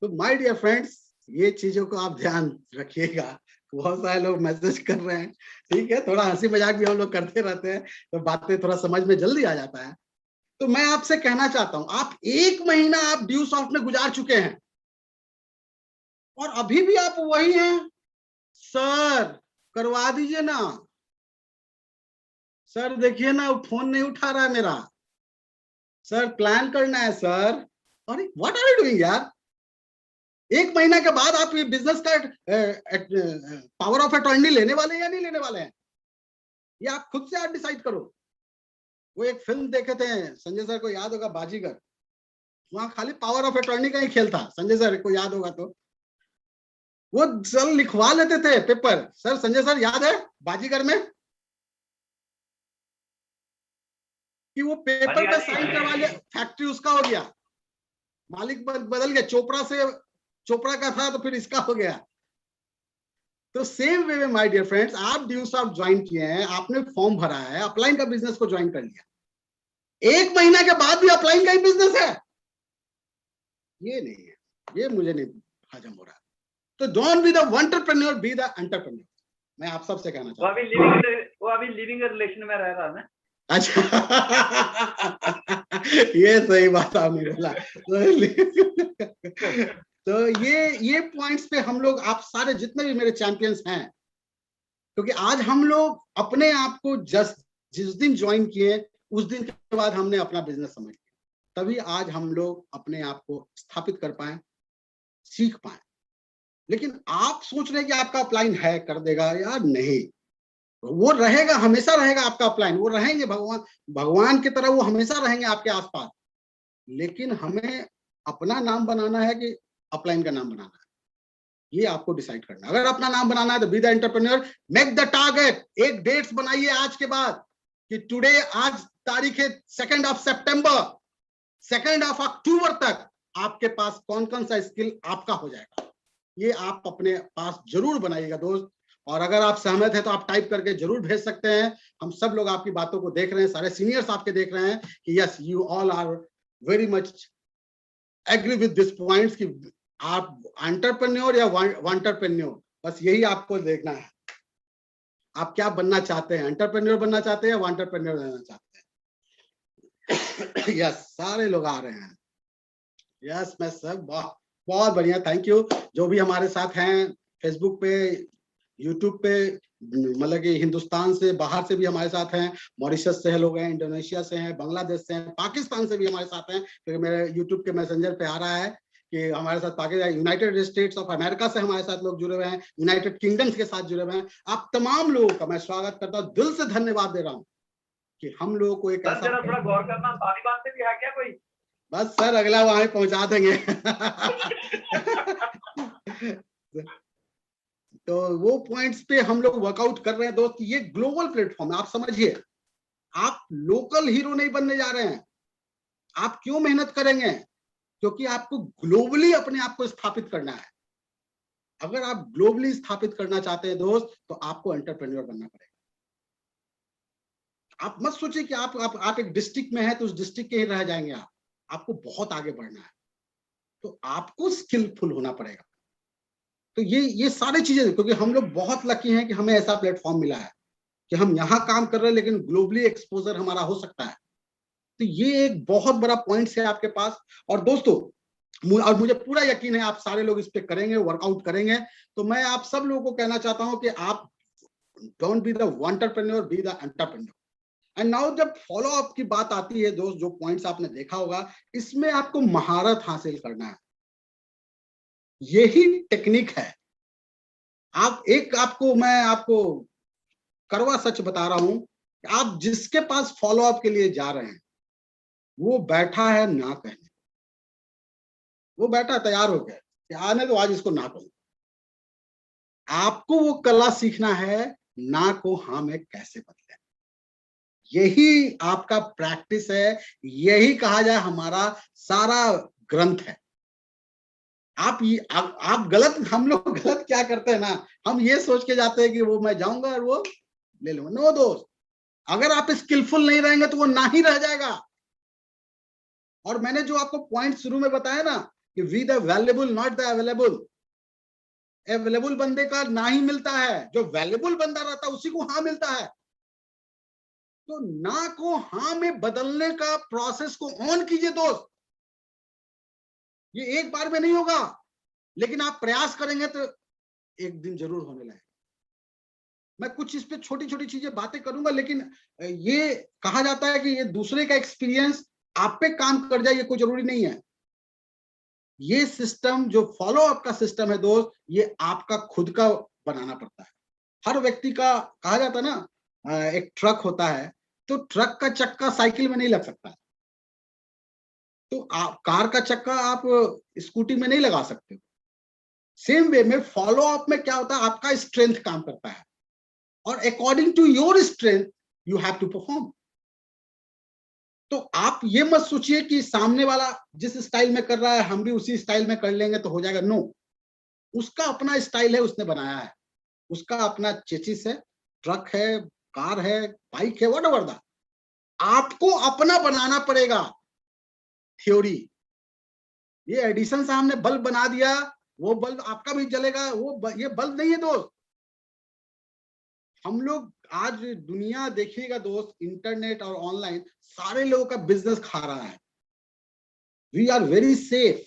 A: तो माय डियर फ्रेंड्स, ये चीजों को आप ध्यान रखिएगा। बहुत सारे लोग मैसेज कर रहे हैं, ठीक है, थोड़ा हंसी मजाक भी हम लोग करते रहते हैं तो बातें थोड़ा समझ में जल्दी आ जाता है। तो मैं आपसे कहना चाहता हूं, आप 1 महीना आप ड्यू सॉफ्ट में गुजार चुके हैं और अभी भी आप वही हैं। सर करवा दीजिए ना, सर देखिए ना वो फोन नहीं उठा रहा है मेरा, सर प्लान करना है सर। अरे व्हाट आर यू डूइंग यार? 1 महीना के बाद आप ये बिजनेस का पावर ऑफ अटॉर्नी लेने वाले हैं या नहीं लेने वाले हैं, ये आप खुद से आप डिसाइड करो। वो एक फिल्म देखे थे, संजय सर को याद होगा, बाजीगर, वहां खाली पावर ऑफ अटॉर्नी का ही खेल था, संजय सर को याद होगा तो। वो सर लिखवा लेते थे पेपर, सर संजय सर याद है बाजीगर में कि वो पेपर पे साइन करवा लिया, फैक्ट्री उसका हो गया, मालिक बदल गया, चोपड़ा का था तो फिर इसका हो गया। तो सेम वे में माय डियर फ्रेंड्स, आप ड्यू सॉफ्ट ज्वाइन किए हैं, आपने फॉर्म भरा है, अपलाइन का बिजनेस को ज्वाइन कर लिया, 1 महीना के बाद भी अपलाइन का ही बिजनेस है, ये नहीं है, ये मुझे नहीं हजम हो रहा। तो don't be the entrepreneur, B the entrepreneur. मैं आप सबसे कहना चाहता हूं।
B: वो अभी लिविंग रिलेशन में रह रहा है।
A: अच्छा ये सही बात आपने बोला। तो ये पॉइंट्स पे हम लोग, आप सारे जितने भी मेरे चैंपियंस हैं, क्योंकि आज हम लोग अपने आप को जस्ट जिस दिन ज्वाइन किए उस दिन के बाद हमने अपना बिजनेस समझ लिया, तभी आज हम लोग अपने आप को स्थापित कर पाए, सीख पाए। लेकिन आप सोच रहे हैं कि आपका अपलाइन है कर देगा, यार नहीं, वो रहेगा, हमेशा रहेगा आपका अपलाइन, वो रहेंगे, भगवान की तरह वो हमेशा रहेंगे आपके आसपास। लेकिन हमें अपना नाम बनाना है कि अपलाइन का नाम बनाना है, ये आपको डिसाइड करना है। अगर अपना नाम बनाना है तो B the entrepreneur, make the target, एक डेट्स बनाइए आज के बाद कि टुडे, आज तारीख है 2 सितंबर, 2 अक्टूबर तक आपके पास कौन कौन सा स्किल आपका हो जाएगा, ये आप अपने पास जरूर बनाइएगा दोस्त। और अगर आप सहमत हैं तो आप टाइप करके जरूर भेज सकते हैं। हम सब लोग आपकी बातों को देख रहे हैं, सारे सीनियर्स आपके देख रहे हैं कि yes you all are very much agree with this points कि आप एंटरप्रेन्योर या वांटरप्रेन्योर, बस यही आपको देखना है, आप क्या बनना चाहते हैं, एंटरप्रेन्योर बनना चाहते हैं या वांटरप्रेन्योर बनना चाहते हैं। यस सारे लोग आ रहे हैं, यस मैं सब बहुत बढ़िया, थैंक यू। जो भी हमारे साथ हैं फेसबुक पे, यूट्यूब पे, मतलब कि हिंदुस्तान से बाहर से भी हमारे साथ हैं, मॉरिशस से लोग हैं, इंडोनेशिया से हैं, बांग्लादेश से हैं, पाकिस्तान से भी हमारे साथ हैं, क्योंकि मेरे यूट्यूब के मैसेंजर पे आ रहा है कि हमारे साथ Pakistan, United states of America से हमारे साथ लोग जुड़े हुए हैं, यूनाइटेड किंगडम्स के साथ जुड़े हुए हैं। आप तमाम लोगों का मैं स्वागत करता हूँ, दिल से धन्यवाद दे रहा हूँ कि हम लोगों को एक ऐसा,
B: थोड़ा गौर करना, तालिबान से भी है क्या कोई?
A: बस सर अगला वहां पहुंचा देंगे। तो वो पॉइंट्स पे हम लोग वर्कआउट कर रहे हैं दोस्त, ये ग्लोबल प्लेटफॉर्म है, आप समझिए, आप लोकल हीरो नहीं बनने जा रहे हैं। आप क्यों मेहनत करेंगे? क्योंकि आपको ग्लोबली अपने आप को स्थापित करना है। अगर आप ग्लोबली स्थापित करना चाहते हैं दोस्त, तो आपको एंटरप्रेन्योर बनना पड़ेगा। आप मत सोचिए कि आप एक डिस्ट्रिक्ट में है तो उस डिस्ट्रिक्ट के ही रह जाएंगे, आपको बहुत आगे बढ़ना है, तो आपको स्किलफुल होना पड़ेगा। तो ये सारी चीजें, क्योंकि हम लोग बहुत लकी हैं कि हमें ऐसा प्लेटफॉर्म मिला है कि हम यहाँ काम कर रहे हैं लेकिन ग्लोबली एक्सपोजर हमारा हो सकता है। तो ये एक बहुत बड़ा पॉइंट है आपके पास। और दोस्तों, और मुझे पूरा यकीन है आप सारे लोग इस पे करेंगे, वर्कआउट करेंगे। तो मैं आप सब लोगों को कहना चाहता हूं कि आप don't be the entrepreneur, B the entrepreneur. And now जब फॉलो अप की बात आती है दोस्त, जो पॉइंट्स आपने देखा होगा, इसमें आपको महारत हासिल करना है, यही टेक्निक है। मैं आपको करवा सच बता रहा हूं, आप जिसके पास फॉलो अप के लिए जा रहे हैं वो बैठा है ना कहने, वो बैठा तैयार हो गया आने तो आज इसको ना कहूं। आपको वो कला सीखना है, ना को हाँ में कैसे बदले। यही आपका प्रैक्टिस है, यही कहा जाए हमारा सारा ग्रंथ है। आप गलत, हम लोग गलत क्या करते हैं ना, हम ये सोच के जाते हैं कि वो मैं जाऊंगा और वो ले लूंगा। नो दोस्त, अगर आप स्किलफुल नहीं रहेंगे तो वो ना ही रह जाएगा। और मैंने जो आपको पॉइंट शुरू में बताया ना कि we the valuable not the available, available बंदे का ना ही मिलता है, जो वैल्यूएबल बंदा रहता है उसी को हाँ मिलता है। तो ना को हाँ में बदलने का प्रोसेस को ऑन कीजिए दोस्त। ये एक बार में नहीं होगा, लेकिन आप प्रयास करेंगे तो एक दिन जरूर होने लगेगा। मैं कुछ इस पे छोटी छोटी चीजें बातें करूंगा, लेकिन ये कहा जाता है कि ये दूसरे का एक्सपीरियंस आप पे काम कर जाए, ये कोई जरूरी नहीं है। ये सिस्टम जो फॉलो अप का सिस्टम है दोस्त, ये आपका खुद का बनाना पड़ता है। हर व्यक्ति का, कहा जाता है ना, एक ट्रक होता है, तो ट्रक का चक्का साइकिल में नहीं लग सकता है, तो आप कार का चक्का आप स्कूटी में नहीं लगा सकते। सेम वे में फॉलो अप में क्या होता है, आपका स्ट्रेंथ काम करता है, और according to your strength you have to perform. तो आप ये मत सोचिए कि सामने वाला जिस स्टाइल में कर रहा है हम भी उसी स्टाइल में कर लेंगे तो हो जाएगा। नो, उसका अपना स्टाइल है, उसने बनाया है, उसका अपना चेसिस है, ट्रक है, कार है, बाइक है, व्हाटएवर दैट, आपको अपना बनाना पड़ेगा थ्योरी। ये एडिसन साहब ने बल्ब बना दिया, वो बल्ब आपका भी जलेगा, ये बल्ब नहीं है दोस्त। हम लोग आज दुनिया देखिएगा दोस्त, इंटरनेट और ऑनलाइन सारे लोगों का बिजनेस खा रहा है। वी आर वेरी सेफ,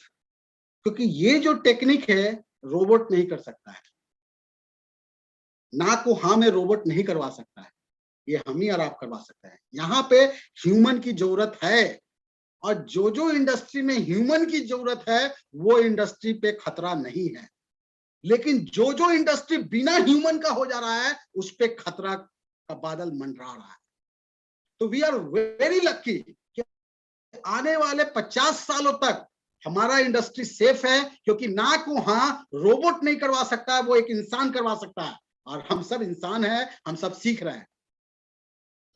A: क्योंकि ये जो टेक्निक है रोबोट नहीं कर सकता है। ना को हाँ में रोबोट नहीं करवा सकता है, ये हम ही और आप करवा सकते हैं। यहाँ पे ह्यूमन की जरूरत है, और जो जो इंडस्ट्री में ह्यूमन की जरूरत है वो इंडस्ट्री पे खतरा नहीं है, लेकिन जो जो इंडस्ट्री बिना ह्यूमन का हो जा रहा है उस पे खतरा का बादल मंडरा रहा है। तो वी आर वेरी लकी कि आने वाले 50 सालों तक हमारा इंडस्ट्री सेफ है, क्योंकि ना को हाँ रोबोट नहीं करवा सकता है, वो एक इंसान करवा सकता है, और हम सब इंसान हैं, हम सब सीख रहे हैं।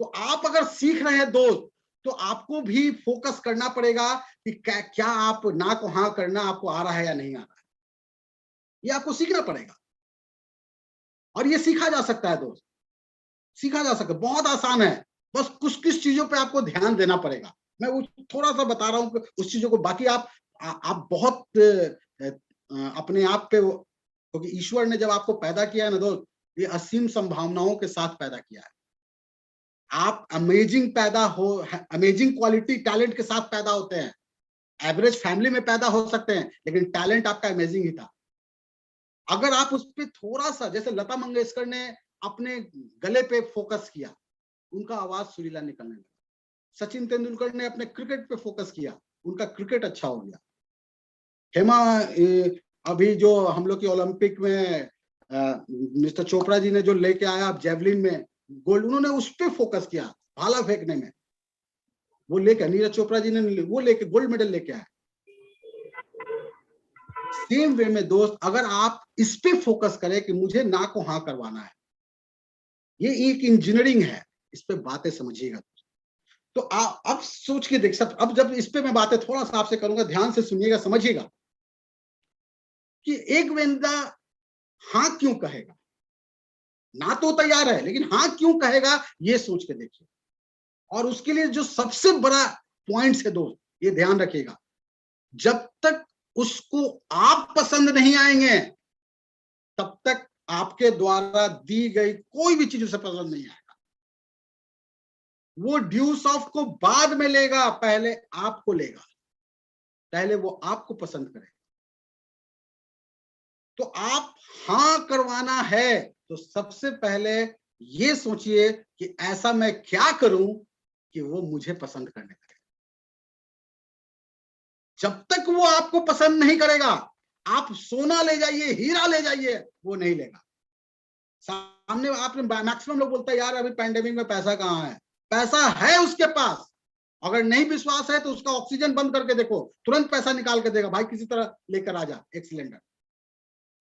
A: तो आप अगर सीख रहे हैं दोस्त, तो आपको भी फोकस करना पड़ेगा कि क्या आप ना को हाँ करना आपको आ रहा है या नहीं आ रहा है, ये आपको सीखना पड़ेगा। और ये सीखा जा सकता है दोस्त, सीखा जा सकता है, बहुत आसान है। बस कुछ किस चीजों पे आपको ध्यान देना पड़ेगा, मैं वो थोड़ा सा बता रहा हूँ उस चीजों को। बाकी आप बहुत अपने आप पे, क्योंकि ईश्वर ने जब आपको पैदा किया है ना दोस्त, ये असीम संभावनाओं के साथ पैदा किया है। आप अमेजिंग पैदा हो, अमेजिंग क्वालिटी टैलेंट के साथ पैदा होते हैं। एवरेज फैमिली में पैदा हो सकते हैं, लेकिन टैलेंट आपका अमेजिंग ही था। अगर आप उस पर थोड़ा सा, जैसे लता मंगेशकर ने अपने गले पे फोकस किया, उनका आवाज सुरीला निकलने लगा। सचिन तेंदुलकर ने अपने क्रिकेट पे फोकस किया, उनका क्रिकेट अच्छा हो गया। हेमा, अभी जो हम लोग की ओलंपिक में मिस्टर चोपड़ा जी ने जो लेके आया जेवलिन में गोल्ड, उन्होंने उस पे फोकस किया, भाला फेंकने में। वो लेके, नीरज चोपड़ा जी ने वो लेके गोल्ड मेडल लेके आया। सेम वे में दोस्त, अगर आप इस पे फोकस करें कि मुझे ना को हाँ करवाना है, ये एक इंजीनियरिंग है, इस पे बातें समझिएगा। तो अब सोच के देख सकते, अब जब इस पे मैं बातें थोड़ा सा आपसे करूंगा, ध्यान से सुनिएगा, समझिएगा कि एक बंदा हाँ क्यों कहेगा। ना तो तैयार है, लेकिन हाँ क्यों कहेगा, ये सोच के देखिए। और उसके लिए जो सबसे बड़ा पॉइंट्स है दोस्त, ये ध्यान रखिएगा, जब तक उसको आप पसंद नहीं आएंगे तब तक आपके द्वारा दी गई कोई भी चीज उसे पसंद नहीं आएगा। वो ड्यू सॉफ्ट को बाद में लेगा, पहले आपको लेगा, पहले वो आपको पसंद करे। तो आप हाँ करवाना है तो सबसे पहले ये सोचिए कि ऐसा मैं क्या करूं कि वो मुझे पसंद करने लगे। जब तक वो आपको पसंद नहीं करेगा, आप सोना ले जाइए, हीरा ले जाइए, वो नहीं लेगा। सामने आपने, मैक्सिमम लोग बोलते हैं यार अभी पैंडेमिक में पैसा कहाँ है। पैसा है उसके पास, अगर नहीं विश्वास है तो उसका ऑक्सीजन बंद करके देखो, तुरंत पैसा निकाल के देगा, भाई किसी तरह लेकर आ जा, एक सिलेंडर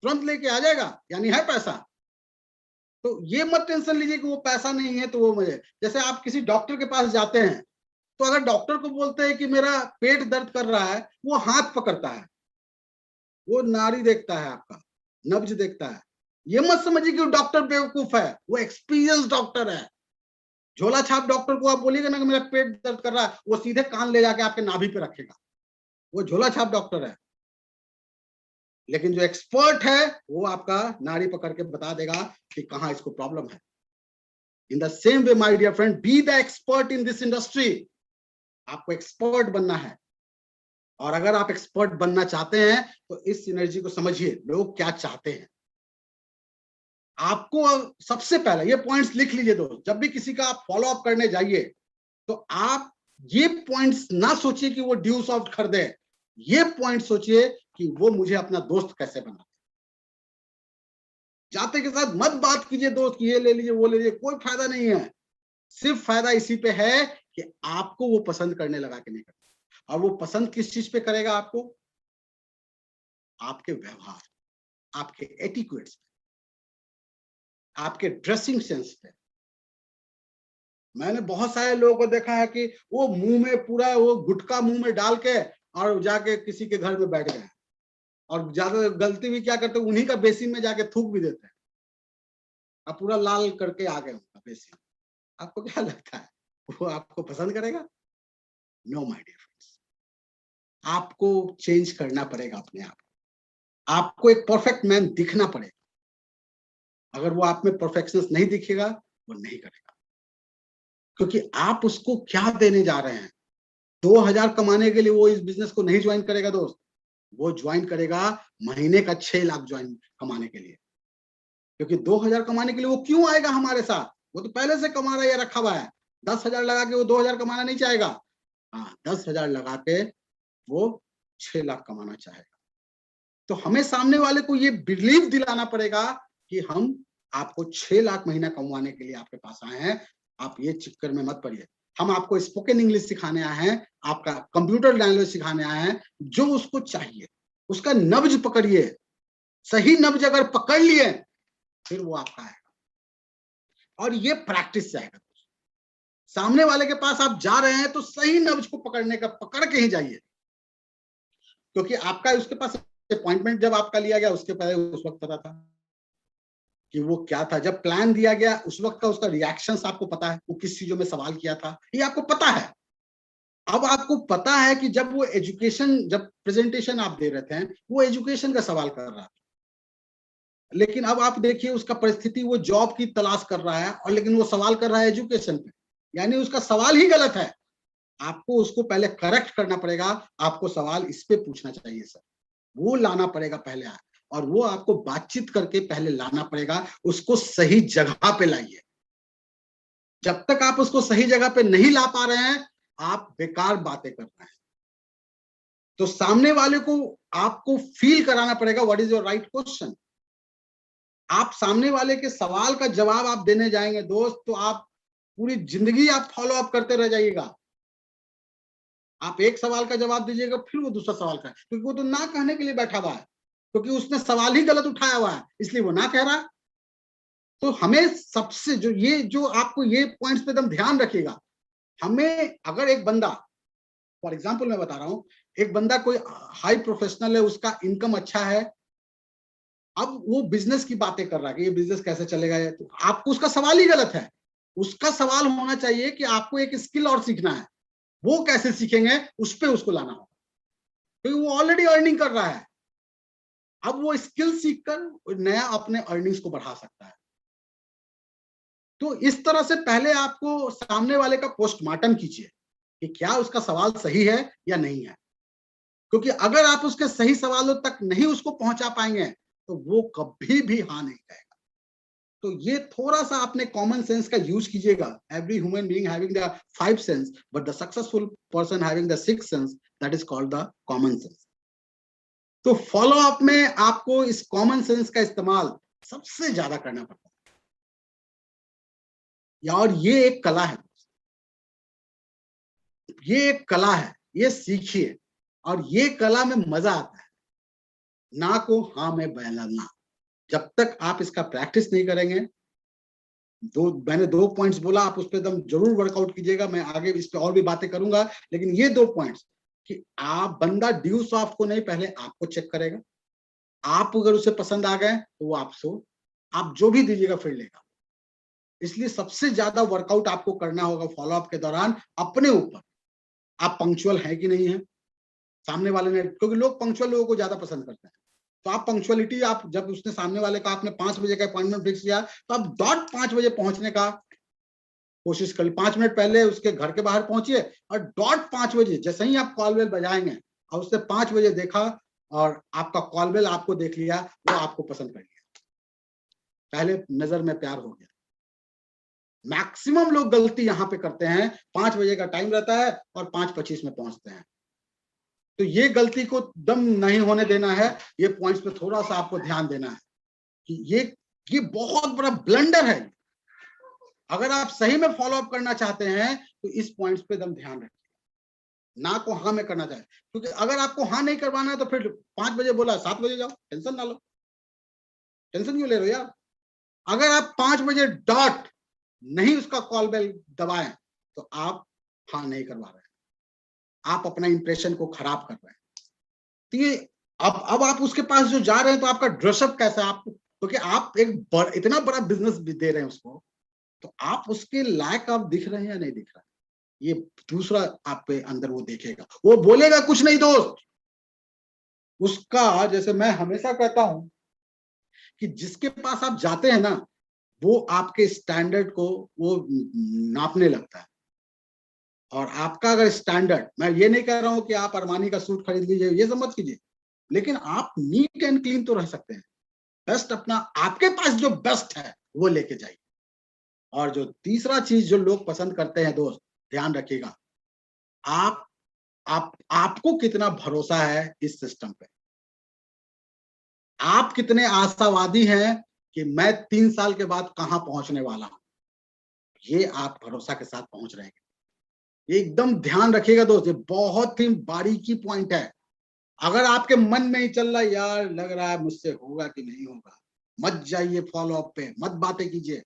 A: तुरंत लेके आ जाएगा, यानी है पैसा। तो ये मत टेंशन लीजिए कि वो पैसा नहीं है तो वो मुझे, जैसे आप किसी डॉक्टर के पास जाते हैं तो अगर डॉक्टर को बोलते हैं कि मेरा पेट दर्द कर रहा है, वो हाथ पकड़ता है, वो नाड़ी देखता है, आपका नब्ज देखता है। ये मत समझिए कि वो डॉक्टर बेवकूफ है, वो एक्सपीरियंस डॉक्टर है। झोला छाप डॉक्टर को आप बोलिएगा ना कि मेरा पेट दर्द कर रहा है, वो सीधे कान ले जाके आपके नाभि पे रखेगा, वो झोला छाप डॉक्टर है। लेकिन जो एक्सपर्ट है वो आपका नाड़ी पकड़ के बता देगा कि कहां इसको प्रॉब्लम है। In the same way my dear friend, be the expert in this industry. आपको एक्सपर्ट बनना है, और अगर आप एक्सपर्ट बनना चाहते हैं तो इस सिनर्जी को समझिए, लोग क्या चाहते हैं। आपको सबसे पहले ये पॉइंट्स लिख लीजिए दोस्त, जब भी किसी का आप फॉलो अप करने जाइए तो आप ये पॉइंट्स ना सोचिए कि वो ड्यू सॉफ्ट खरीदे, ये पॉइंट सोचिए कि वो मुझे अपना दोस्त कैसे बना। जाते के साथ मत बात कीजिए दोस्त कि ये ले लीजिए वो ले लीजिए, कोई फायदा नहीं है। सिर्फ फायदा इसी पे है कि आपको वो पसंद करने लगा कि नहीं करता। और वो पसंद किस चीज पे करेगा आपको? आपके व्यवहार, आपके एटिक्यूट्स पे, आपके ड्रेसिंग सेंस पे। मैंने बहुत सारे लोगों को देखा है कि वो मुंह में पूरा वो गुटखा मुंह में डाल के और जाके किसी के घर में बैठ गए, और ज्यादा गलती भी क्या करते हैं, उन्हीं का बेसिन में जाके थूक भी देते हैं, अब पूरा लाल करके आ गए उनका बेसिन। आपको क्या लगता है वो आपको पसंद करेगा? नो माय डियर फ्रेंड्स, आपको चेंज करना पड़ेगा अपने आप। आपको एक परफेक्ट मैन दिखना पड़ेगा। अगर वो आप में परफेक्शनेस नहीं दिखेगा, वो नहीं करेगा, क्योंकि आप उसको क्या देने जा रहे हैं। 2000 कमाने के लिए वो इस बिजनेस को नहीं ज्वाइन करेगा दोस्त, वो ज्वाइन करेगा महीने का 6 लाख ज्वाइन कमाने के लिए। क्योंकि 2000 कमाने के लिए वो क्यों आएगा हमारे साथ? वो तो पहले से कमा रहा है या रखा हुआ है। 10,000 लगा के वो 2000 कमाना नहीं चाहेगा। हाँ, 10,000 लगा के वो 6 लाख कमाना चाहेगा। तो हमें सामने वाले को ये बिलीव दिलाना पड़ेगा कि हम आपको 6 लाख महीना कमाने के लिए आपके पास आए हैं। आप ये चक्कर में मत पड़िए। हम आपको स्पोकन इंग्लिश सिखाने आए हैं, आपका कंप्यूटर लैंग्वेज सिखाने आए हैं। जो उसको चाहिए उसका नब्ज पकड़िए। सही नब्ज अगर पकड़ लिए फिर वो आपका आएगा, और ये प्रैक्टिस से आएगा। सामने वाले के पास आप जा रहे हैं तो सही नब्ज को पकड़ने का पकड़ के ही जाइए, क्योंकि आपका उसके पास अपॉइंटमेंट जब आपका लिया गया उसके पहले उस वक्त पता था कि वो क्या था। जब प्लान दिया गया उस वक्त का उसका रिएक्शंस आपको पता है, वो किस चीजों में सवाल किया था, ये आपको पता है। अब आपको पता है कि जब वो एजुकेशन, जब प्रेजेंटेशन आप दे रहे थे वो एजुकेशन का सवाल कर रहा था, लेकिन अब आप देखिए उसका परिस्थिति, वो जॉब की तलाश कर रहा है और लेकिन वो सवाल कर रहा है एजुकेशन पे, यानी उसका सवाल ही गलत है। आपको उसको पहले करेक्ट करना पड़ेगा। आपको सवाल इस पे पूछना चाहिए सर, वो लाना पड़ेगा पहले, और वो आपको बातचीत करके पहले लाना पड़ेगा। उसको सही जगह पे लाइए। जब तक आप उसको सही जगह पे नहीं ला पा रहे हैं, आप बेकार बातें कर रहे हैं। तो सामने वाले को आपको फील कराना पड़ेगा what is your right question. आप सामने वाले के सवाल का जवाब आप देने जाएंगे दोस्त, तो आप पूरी जिंदगी आप फॉलो अप करते रह जाइएगा। आप एक सवाल का जवाब दीजिएगा फिर वो दूसरा सवाल का, क्योंकि वो तो ना कहने के लिए बैठा हुआ है, क्योंकि उसने सवाल ही गलत उठाया हुआ है, इसलिए वो ना कह रहा। तो हमें सबसे जो आपको ये पॉइंट्स पे एकदम ध्यान रखिएगा। हमें अगर एक बंदा, फॉर एग्जांपल मैं बता रहा हूं, एक बंदा कोई हाई प्रोफेशनल है, उसका इनकम अच्छा है, अब वो बिजनेस की बातें कर रहा है कि ये बिजनेस कैसे चलेगा, तो आपको उसका सवाल ही गलत है। उसका सवाल होना चाहिए कि आपको एक स्किल और सीखना है, वो कैसे सीखेंगे उस पे उसको लाना होगा, क्योंकि वो ऑलरेडी अर्निंग कर रहा है। अब वो स्किल सीखकर नया अपने अर्निंग्स को बढ़ा सकता है। तो इस तरह से पहले आपको सामने वाले का पोस्टमार्टम कीजिए कि क्या उसका सवाल सही है या नहीं है, क्योंकि अगर आप उसके सही सवालों तक नहीं उसको पहुंचा पाएंगे तो वो कभी भी हाँ नहीं कहेगा। तो ये थोड़ा सा अपने कॉमन सेंस का यूज कीजिएगा। Every human being having the 5 sense, but the successful person having the 6 sense, that is called the common sense. तो फॉलो अप में आपको इस कॉमन सेंस का इस्तेमाल सबसे ज्यादा करना पड़ता है, और ये एक कला है। ये एक कला है, ये सीखिए, और ये कला में मजा आता है, ना को हाँ में बदलना। जब तक आप इसका प्रैक्टिस नहीं करेंगे मैंने 2 पॉइंट्स बोला, आप उस पर एकदम जरूर वर्कआउट कीजिएगा। मैं आगे इस पे और भी बातें करूंगा, लेकिन ये 2 पॉइंट्स कि आप बंदा ड्यू सॉफ्ट को नहीं, पहले आपको चेक करेगा। आप अगर उसे पसंद आ गए तो वो आपसे आप जो भी दीजिएगा फिर लेगा। इसलिए सबसे ज्यादा वर्कआउट आपको करना होगा फॉलोअप के दौरान अपने ऊपर, आप पंक्चुअल है कि नहीं है सामने वाले ने, क्योंकि लोग पंक्चुअल लोगों को ज्यादा पसंद करते हैं। तो आप पंक्चुअलिटी, आप जब उसने सामने वाले का आपने 5 बजे का अपॉइंटमेंट फिक्स किया तो आप डॉट 5 बजे पहुंचने का कोशिश करिए। 5 मिनट पहले उसके घर के बाहर पहुंचिए और डॉट 5 बजे जैसे ही आप कॉल बेल बजाएंगे और उसने 5 बजे देखा और आपका कॉल बेल आपको देख लिया, वो आपको पसंद कर लिया, पहले नजर में प्यार हो गया। मैक्सिमम लोग गलती यहां पे करते हैं, 5 बजे का टाइम रहता है और 5:25 में पहुंचते हैं। तो ये गलती को दम नहीं होने देना है। ये पॉइंट्स पे थोड़ा सा आपको ध्यान देना है कि ये बहुत बड़ा ब्लंडर है। अगर आप सही में फॉलो अप करना चाहते हैं तो इस पॉइंट्स पे दम ध्यान रखिए, ना को हाँ में करना चाहे, क्योंकि अगर आपको हाँ नहीं करवाना है तो फिर 5 बजे बोला 7 बजे जाओ, टेंशन ना लो। टेंशन क्यों ले रहे हो यार? अगर आप 5 बजे डॉट नहीं उसका कॉल बेल दबाएं तो आप हाँ नहीं करवा रहे हैं, आप अपना इंप्रेशन को खराब कर रहे हैं। तो ये अब आप उसके पास जो जा रहे हैं तो आपका ड्रेसअप कैसा है, आपको, क्योंकि आप इतना बड़ा बिजनेस भी दे रहे हैं उसको, तो आप उसके लायक आप दिख रहे हैं या नहीं दिख रहा है, ये दूसरा आप पे अंदर वो देखेगा। वो बोलेगा कुछ नहीं दोस्त, उसका, जैसे मैं हमेशा कहता हूं कि जिसके पास आप जाते हैं ना वो आपके स्टैंडर्ड को वो नापने लगता है। और आपका अगर स्टैंडर्ड, मैं ये नहीं कह रहा हूं कि आप अरमानी का सूट खरीद लीजिए, ये सब मत कीजिए, लेकिन आप नीट एंड क्लीन तो रह सकते हैं। बेस्ट अपना, आपके पास जो बेस्ट है वो लेके जाइए। और जो तीसरा चीज जो लोग पसंद करते हैं दोस्त, ध्यान रखिएगा, आप आपको कितना भरोसा है इस सिस्टम पे, आप कितने आशावादी हैं कि मैं 3 साल के बाद कहां पहुंचने वाला हूं, ये आप भरोसा के साथ पहुंच रहे हैं, ये एकदम ध्यान रखिएगा दोस्त। ये बहुत ही बारीकी पॉइंट है। अगर आपके मन में ही चल रहा है यार लग रहा है मुझसे होगा कि नहीं होगा, मत जाइए फॉलो अप पे, मत बातें कीजिए।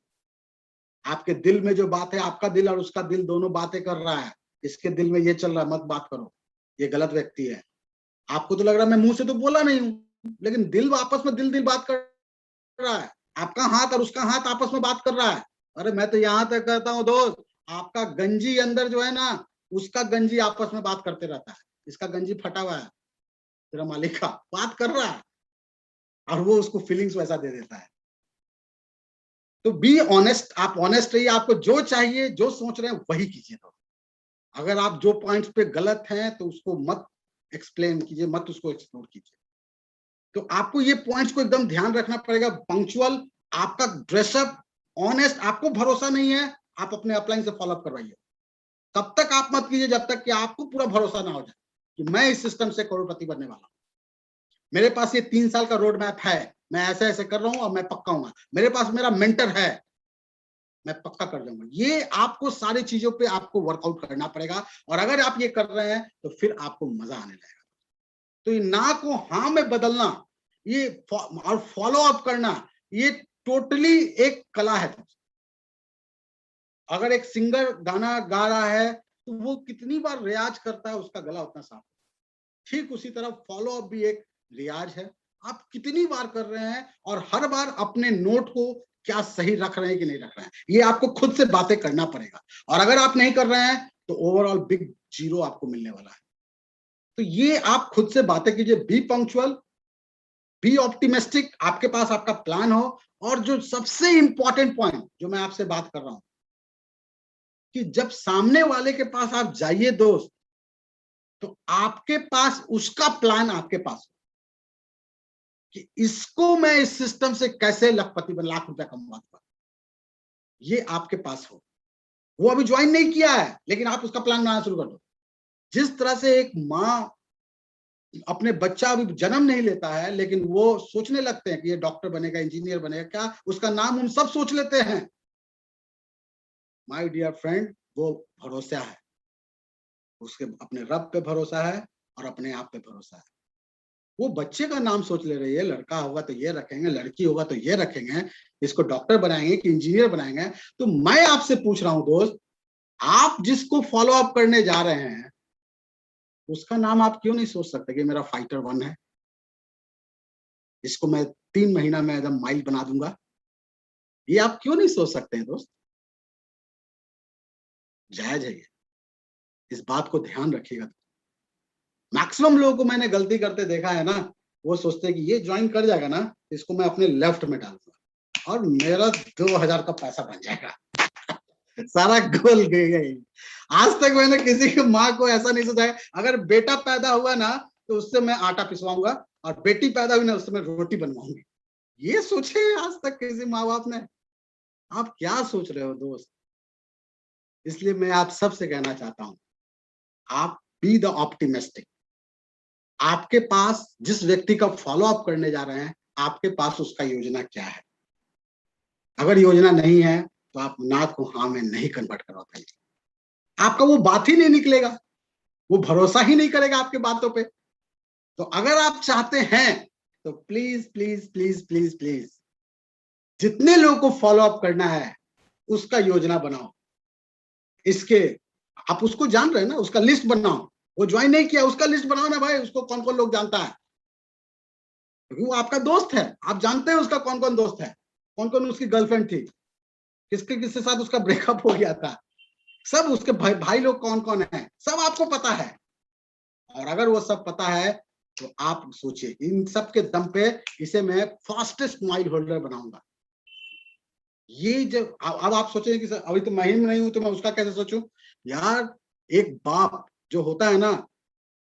A: आपके दिल में जो बात है, आपका दिल और उसका दिल दोनों बातें कर रहा है, इसके दिल में ये चल रहा है, मत बात करो, ये गलत व्यक्ति है। आपको तो लग रहा है मैं मुंह से तो बोला नहीं हूं, लेकिन दिल आपस में दिल बात कर रहा है, आपका हाथ और उसका हाथ आपस में बात कर रहा है। अरे मैं तो यहां तक कहता हूं दोस्त, आपका गंजी अंदर जो है ना, उसका गंजी आपस में बात करते रहता है। इसका गंजी फटा हुआ है, तेरा मालिक का बात कर रहा है और वो उसको फीलिंग्स वैसा दे देता है। तो बी ऑनेस्ट, आप ऑनेस्ट रहिए, आपको जो चाहिए जो सोच रहे हैं वही कीजिए। तो अगर आप जो पॉइंट्स पे गलत हैं तो उसको मत एक्सप्लेन कीजिए, मत उसको एक्सप्लोर कीजिए। तो आपको ये पॉइंट्स को एकदम ध्यान रखना पड़ेगा। पंक्चुअल, आपका ड्रेसअप, ऑनेस्ट, आपको भरोसा नहीं है आप अपने अपलाइन से फॉलोअप करवाइए। तब तक आप मत कीजिए जब तक कि आपको पूरा भरोसा ना हो जाए कि मैं इस सिस्टम से करोड़पति बनने वाला हूं, मेरे पास ये 3 साल का रोड मैप है, मैं ऐसे ऐसे कर रहा हूं और मैं पक्का हूं, मेरे पास मेरा मेंटर है, मैं पक्का कर जाऊंगा। ये आपको सारी चीजों पे आपको वर्कआउट करना पड़ेगा। और अगर आप ये कर रहे हैं तो फिर आपको मजा आने लगेगा। तो ये ना को हाँ में बदलना, ये और फॉलो अप करना, ये टोटली एक कला है। अगर एक सिंगर गाना गा रहा है तो वो कितनी बार रियाज करता है उसका गला उतना साफ, ठीक उसी तरह फॉलो अप भी एक रियाज है। आप कितनी बार कर रहे हैं और हर बार अपने नोट को क्या सही रख रहे हैं कि नहीं रख रहे हैं, ये आपको खुद से बातें करना पड़ेगा। और अगर आप नहीं कर रहे हैं तो ओवरऑल बिग जीरो आपको मिलने वाला है। तो ये आप खुद से बातें कीजिए, बी पंक्चुअल, बी ऑप्टिमिस्टिक, आपके पास आपका प्लान हो। और जो सबसे इंपॉर्टेंट पॉइंट जो मैं आपसे बात कर रहा हूं कि जब सामने वाले के पास आप जाइए दोस्त, तो आपके पास उसका प्लान आपके पास कि इसको मैं इस सिस्टम से कैसे लखपति बन, लाख रुपया कमाऊंगा, ये आपके पास हो। वो अभी ज्वाइन नहीं किया है लेकिन आप उसका प्लान बनाना शुरू कर दो। जिस तरह से एक माँ अपने बच्चा अभी जन्म नहीं लेता है लेकिन वो सोचने लगते हैं कि ये डॉक्टर बनेगा, इंजीनियर बनेगा, क्या उसका नाम हम सब सोच लेते हैं। माय डियर फ्रेंड, वो भरोसा है, उसके अपने रब पे भरोसा है और अपने आप पे भरोसा है। वो बच्चे का नाम सोच ले रही है, लड़का होगा तो ये रखेंगे, लड़की होगा तो ये रखेंगे, इसको डॉक्टर बनाएंगे कि इंजीनियर बनाएंगे। तो मैं आपसे पूछ रहा हूं दोस्त, आप जिसको फॉलो अप करने जा रहे हैं उसका नाम आप क्यों नहीं सोच सकते कि मेरा फाइटर 1 है, इसको मैं 3 महीना में एकदम माइल बना दूंगा? ये आप क्यों नहीं सोच सकते हैं दोस्त? जायज है ये, इस बात को ध्यान रखिएगा। मैक्सिमम लोगों को मैंने गलती करते देखा है ना, वो सोचते हैं कि ये ज्वाइन कर जाएगा ना, इसको मैं अपने लेफ्ट में डालूंगा और मेरा 2000 का पैसा बन जाएगा। सारा गोल गई। आज तक मैंने किसी की माँ को ऐसा नहीं सोचा है, अगर बेटा पैदा हुआ ना तो उससे मैं आटा पिसवाऊंगा और बेटी पैदा हुई ना उससे मैं रोटी बनवाऊंगी। ये सोचे आज तक किसी माँ बाप ने? आप क्या सोच रहे हो दोस्त? इसलिए मैं आप सबसे कहना चाहता हूं, आप बी द ऑप्टिमिस्टिक। आपके पास जिस व्यक्ति का फॉलो अप करने जा रहे हैं, आपके पास उसका योजना क्या है? अगर योजना नहीं है तो आप नाथ को हाँ में नहीं कन्वर्ट करवा पाएंगे। आपका वो बात ही नहीं निकलेगा, वो भरोसा ही नहीं करेगा आपके बातों पे। तो अगर आप चाहते हैं तो please please please please please जितने लोगों को फॉलो अप करना है उसका योजना बनाओ। इसके आप उसको जान रहे हैं ना, उसका लिस्ट बनाओ। वो ज्वाइन नहीं किया, उसका लिस्ट बनाओ ना भाई, उसको कौन कौन लोग जानता है, क्योंकि वो आपका दोस्त है। आप जानते हैं उसका कौन कौन दोस्त है, कौन कौन उसकी गर्लफ्रेंड थी, किसके किसके साथ उसका ब्रेकअप हो गया था, सब उसके भाई लोग कौन कौन है, सब आपको पता है। और अगर वो सब पता है तो आप सोचिए, इन सब के दम पे इसे मैं फास्टेस्ट माइल होल्डर बनाऊंगा। ये जब अब आप सोचेंगे कि अभी तो मैं नहीं हूं तो मैं उसका कैसे सोचूं? यार, एक बाप जो होता है ना,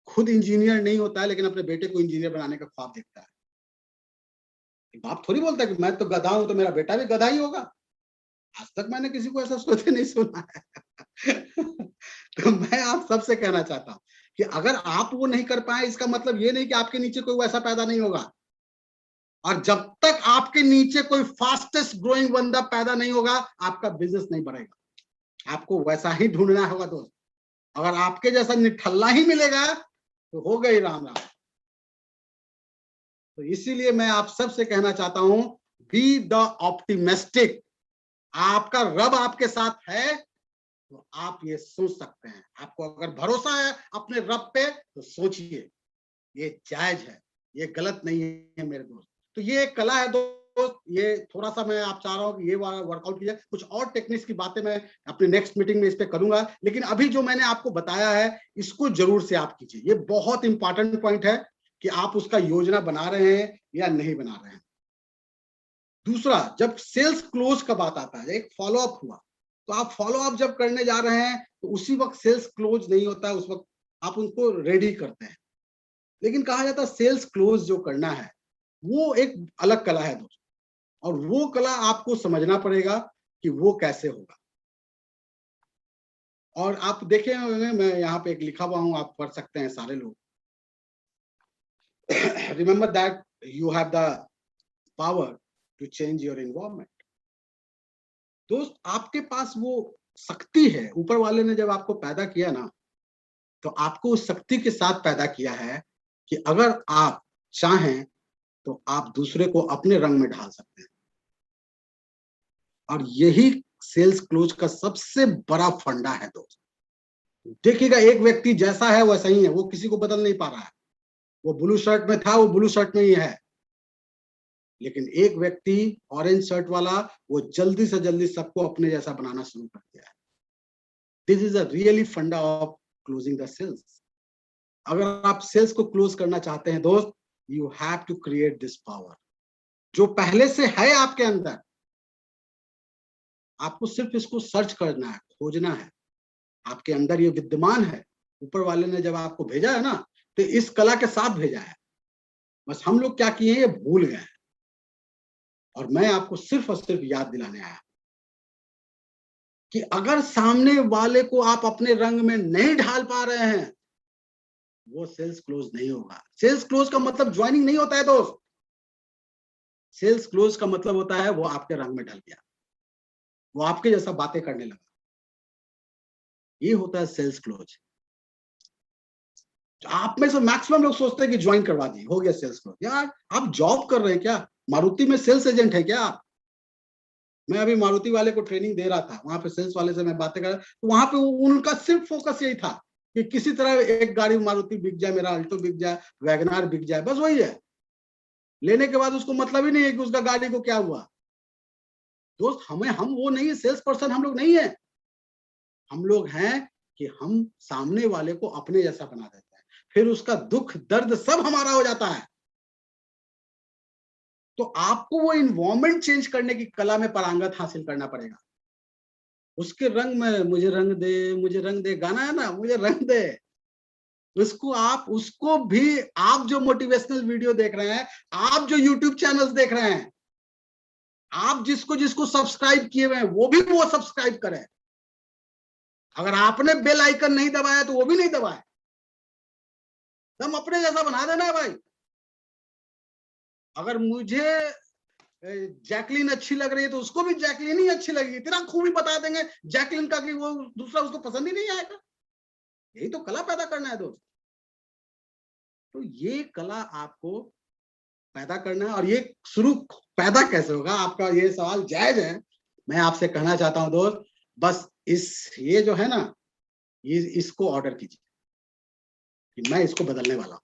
A: खुद इंजीनियर नहीं होता है लेकिन अपने बेटे को इंजीनियर बनाने का ख्वाब देखता है। बाप थोड़ी बोलता है कि मैं तो गधा हूं तो मेरा बेटा भी गधा ही होगा। आज तक मैंने किसी को ऐसा सोचे नहीं सुना है। तो मैं आप सबसे कहना चाहता हूं कि अगर आप वो नहीं कर पाए, इसका मतलब ये नहीं कि आपके नीचे कोई वैसा पैदा नहीं होगा। और जब तक आपके नीचे कोई फास्टेस्ट ग्रोइंग बंदा पैदा नहीं होगा, आपका बिजनेस नहीं बढ़ेगा। आपको वैसा ही ढूंढना होगा दोस्त। अगर आपके जैसा निठल्ला ही मिलेगा तो हो गई राम राम। तो इसीलिए मैं आप सबसे कहना चाहता हूं, बी द ऑप्टिमिस्टिक। आपका रब आपके साथ है तो आप ये सोच सकते हैं। आपको अगर भरोसा है अपने रब पे तो सोचिए, ये जायज है, ये गलत नहीं है मेरे दोस्त। तो ये एक कला है दोस्त, ये थोड़ा सा मैं आप चाह रहा हूं कि ये वर्कआउट कीजिए। कुछ और टेक्निक्स की बातें मैं अपने नेक्स्ट मीटिंग में इस पे करूंगा, लेकिन अभी जो मैंने आपको बताया है इसको जरूर से आप कीजिए। ये बहुत इंपॉर्टेंट पॉइंट है कि आप उसका योजना बना रहे हैं या नहीं बना रहे हैं। दूसरा, जब सेल्स क्लोज का बात आता है, एक फॉलो अप हुआ, तो आप फॉलो अप जब करने जा रहे हैं तो उसी वक्त सेल्स क्लोज नहीं होता है, उस वक्त आप उनको रेडी करते हैं। लेकिन कहा जाता है सेल्स क्लोज जो करना है वो एक अलग कला है दोस्तों, और वो कला आपको समझना पड़ेगा कि वो कैसे होगा। और आप देखे होंगे, मैं यहाँ पे एक लिखा हुआ हूं, आप पढ़ सकते हैं सारे लोग। Remember that you have the power to change your environment. दोस्त, आपके पास वो शक्ति है। ऊपर वाले ने जब आपको पैदा किया ना, तो आपको उस शक्ति के साथ पैदा किया है कि अगर आप चाहें तो आप दूसरे को अपने रंग में ढाल सकते हैं। और यही सेल्स क्लोज का सबसे बड़ा फंडा है दोस्त। देखिएगा, एक व्यक्ति जैसा है वैसा ही है, वो किसी को बदल नहीं पा रहा है। वो ब्लू शर्ट में था, वो ब्लू शर्ट में ही है। लेकिन एक व्यक्ति ऑरेंज शर्ट वाला, वो जल्दी से जल्दी सबको अपने जैसा बनाना शुरू कर दिया है। This is a really funda of closing the sales. अगर आप सेल्स को क्लोज करना चाहते हैं दोस्त, you have to create this power जो पहले से है आपके अंदर। आपको सिर्फ इसको सर्च करना है, खोजना है। आपके अंदर ये विद्यमान है। ऊपर वाले ने जब आपको भेजा है ना, तो इस कला के साथ भेजा है। बस हम लोग क्या किए, ये भूल गए। और मैं आपको सिर्फ और सिर्फ याद दिलाने आया कि अगर सामने वाले को आप अपने रंग में नहीं ढाल पा रहे हैं, वो सेल्स क्लोज नहीं होगा। सेल्स क्लोज का मतलब ज्वाइनिंग नहीं होता है दोस्त। सेल्स क्लोज का मतलब होता है वो आपके रंग में ढल गया, वो आपके जैसा बातें करने लगा। ये होता है सेल्स क्लोज। आप में से मैक्सिमम लोग सोचते हैं कि ज्वाइन करवा दिए, हो गया सेल्स क्लोज। यार आप जॉब कर रहे हैं क्या? मारुति में सेल्स एजेंट है क्या? मैं अभी मारुति वाले को ट्रेनिंग दे रहा था, वहां पे सेल्स वाले से मैं बातें कर रहा, तो वहां पे उनका सिर्फ फोकस यही था कि किसी तरह एक गाड़ी मारुति बिक जाए, मेरा अल्टो बिक जाए, वैगनार बिक जाए, बस वही है। लेने के बाद उसको मतलब ही नहीं है कि उसका गाड़ी को क्या हुआ। दोस्त हम वो नहीं है, सेल्स पर्सन हम लोग नहीं है। हम लोग हैं कि हम सामने वाले को अपने जैसा बना देते हैं, फिर उसका दुख दर्द सब हमारा हो जाता है। तो आपको वो इन्वायरमेंट चेंज करने की कला में पारंगत हासिल करना पड़ेगा। उसके रंग में मुझे रंग दे गाना है ना, मुझे रंग दे, उसको भी आप जो मोटिवेशनल वीडियो देख रहे हैं, आप जो यूट्यूब चैनल्स देख रहे हैं, आप जिसको जिसको सब्सक्राइब किए हुए हैं, वो भी वो सब्सक्राइब करें। अगर आपने बेल आइकन नहीं दबाया तो वो भी नहीं दबाए। हम अपने जैसा बना देना है भाई। अगर मुझे जैकलीन अच्छी लग रही है तो उसको भी जैकलीन ही अच्छी लगेगी। तेरा खूबी बता देंगे जैकलीन का कि वो दूसरा उसको पसंद ही नहीं आएगा। यही तो कला पैदा करना है दोस्त। तो ये कला आपको पैदा करना है। और ये शुरू पैदा कैसे होगा, आपका ये सवाल जायज है। मैं आपसे कहना चाहता हूं दोस्त, बस ये जो है ना, ये इसको ऑर्डर कीजिए कि मैं इसको बदलने वाला हूं।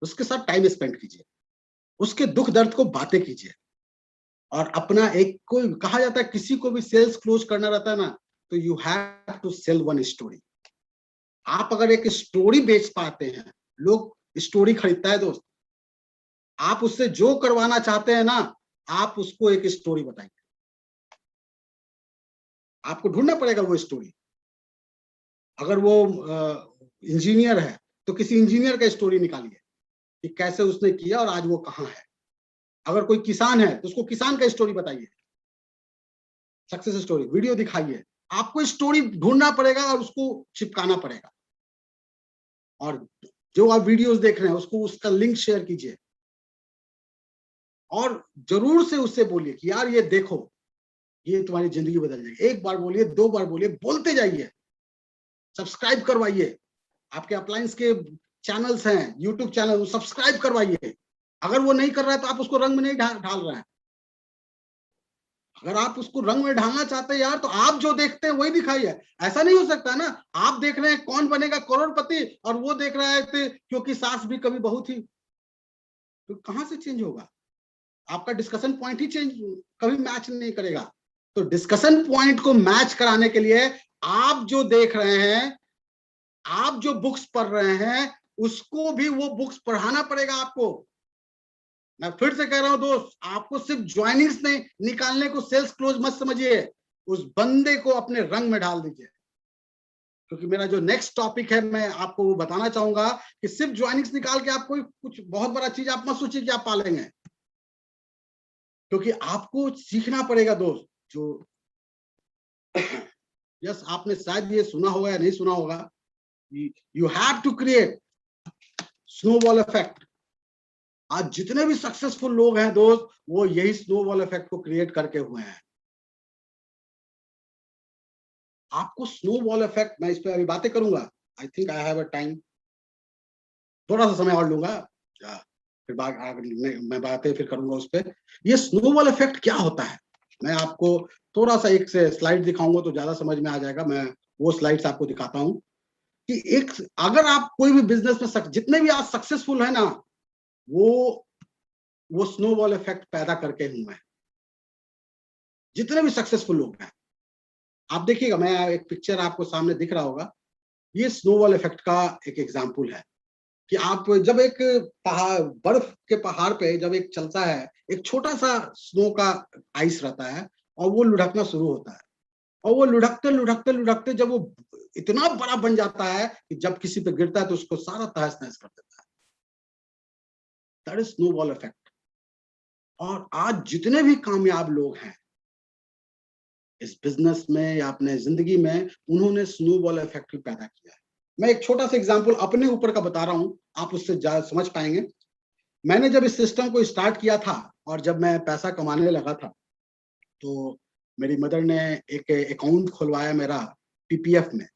A: उसके साथ टाइम स्पेंड कीजिए, उसके दुख दर्द को बातें कीजिए, और अपना एक, कोई कहा जाता है किसी को भी सेल्स क्लोज करना रहता है ना, तो you have to sell one story. आप अगर एक स्टोरी बेच पाते हैं, लोग स्टोरी खरीदता है दोस्त। आप उससे जो करवाना चाहते हैं ना, आप उसको एक स्टोरी बताइए। आपको ढूंढना पड़ेगा वो स्टोरी। अगर वो इंजीनियर है तो किसी इंजीनियर का स्टोरी निकालिए कि कैसे उसने किया और आज वो कहाँ है। अगर कोई किसान है तो उसको किसान का स्टोरी बताइए, सक्सेस स्टोरी वीडियो दिखाइए। आपको स्टोरी ढूंढना पड़ेगा और उसको चिपकाना पड़ेगा। और जो आप वीडियोस देख रहे हैं उसको, उसका लिंक शेयर कीजिए, और जरूर से उससे बोलिए कि यार ये देखो, ये तुम्हारी जिंदगी बदल जाएगी। एक बार बोलिए, दो बार बोलिए, बोलते जाइए। सब्सक्राइब करवाइए। आपके अप्लायंस के चैनल्स हैं, यूट्यूब चैनल, सब्सक्राइब करवाइए। अगर वो नहीं कर रहा है तो आप उसको रंग में नहीं ढाल रहे हैं। अगर आप उसको रंग में ढालना चाहते हैं यार, तो आप जो देखते हैं वही दिखाइए। ऐसा नहीं हो सकता ना, आप देख रहे हैं कौन बनेगा करोड़पति और वो देख रहा है क्योंकि सास भी कभी बहू थी, तो कहां से चेंज होगा? आपका डिस्कशन पॉइंट ही चेंज कभी मैच नहीं करेगा। तो डिस्कशन पॉइंट को मैच कराने के लिए आप जो देख रहे हैं, आप जो बुक्स पढ़ रहे हैं, उसको भी वो बुक्स पढ़ाना पड़ेगा आपको। मैं फिर से कह रहा हूं दोस्त, आपको सिर्फ ज्वाइनिंग्स नहीं निकालने को सेल्स क्लोज मत समझिए, उस बंदे को अपने रंग में डाल दीजिए। क्योंकि मेरा जो नेक्स्ट टॉपिक है, मैं आपको वो बताना चाहूंगा कि सिर्फ ज्वाइनिंग्स निकाल के आप कोई कुछ बहुत बड़ा चीज आप मत सोचिए कि आप पालेंगे। क्योंकि आपको सीखना पड़ेगा दोस्त। जो यस, आपने शायद ये सुना होगा या नहीं सुना होगा, you have to create snowball effect. आज जितने भी सक्सेसफुल लोग हैं दोस्त, वो यही स्नोबॉल इफेक्ट को क्रिएट करके हुए हैं। आपको स्नोबॉल इफेक्ट, मैं इस पे अभी बातें करूंगा। I think I have a time, थोड़ा सा समय और लूंगा, फिर मैं बातें फिर करूंगा उस पर। ये स्नोबॉल इफेक्ट क्या होता है, मैं आपको थोड़ा सा एक से स्लाइड दिखाऊंगा तो ज्यादा समझ में आ जाएगा। मैं वो स्लाइड्स आपको दिखाता हूँ कि एक, अगर आप कोई भी बिजनेस में जितने भी आज सक्सेसफुल है ना, वो स्नोबॉल इफेक्ट पैदा करके हुए हैं। जितने भी सक्सेसफुल लोग हैं, आप देखिएगा, मैं एक पिक्चर आपको सामने दिख रहा होगा, ये स्नोबॉल इफेक्ट का एक एग्जाम्पल है। कि आप जब एक पहाड़, बर्फ के पहाड़ पे जब एक चलता है, एक छोटा सा स्नो का आइस रहता है, और वो लुढ़कना शुरू होता है, और वो लुढ़कते लुढ़कते लुढ़कते जब वो इतना बड़ा बन जाता है कि जब किसी पे गिरता है तो उसको सारा तहस नहस कर देता है। That is snowball effect. और आज जितने भी कामयाब लोग हैं इस बिजनेस में या अपने जिंदगी में, उन्होंने स्नोबॉल इफेक्ट पैदा किया है। मैं एक छोटा सा एग्जांपल अपने ऊपर का बता रहा हूं, आप उससे ज्यादा समझ पाएंगे। मैंने जब इस सिस्टम को स्टार्ट किया था और जब मैं पैसा कमाने लगा था, तो मेरी मदर ने एक अकाउंट खुलवाया मेरा पीपीएफ में।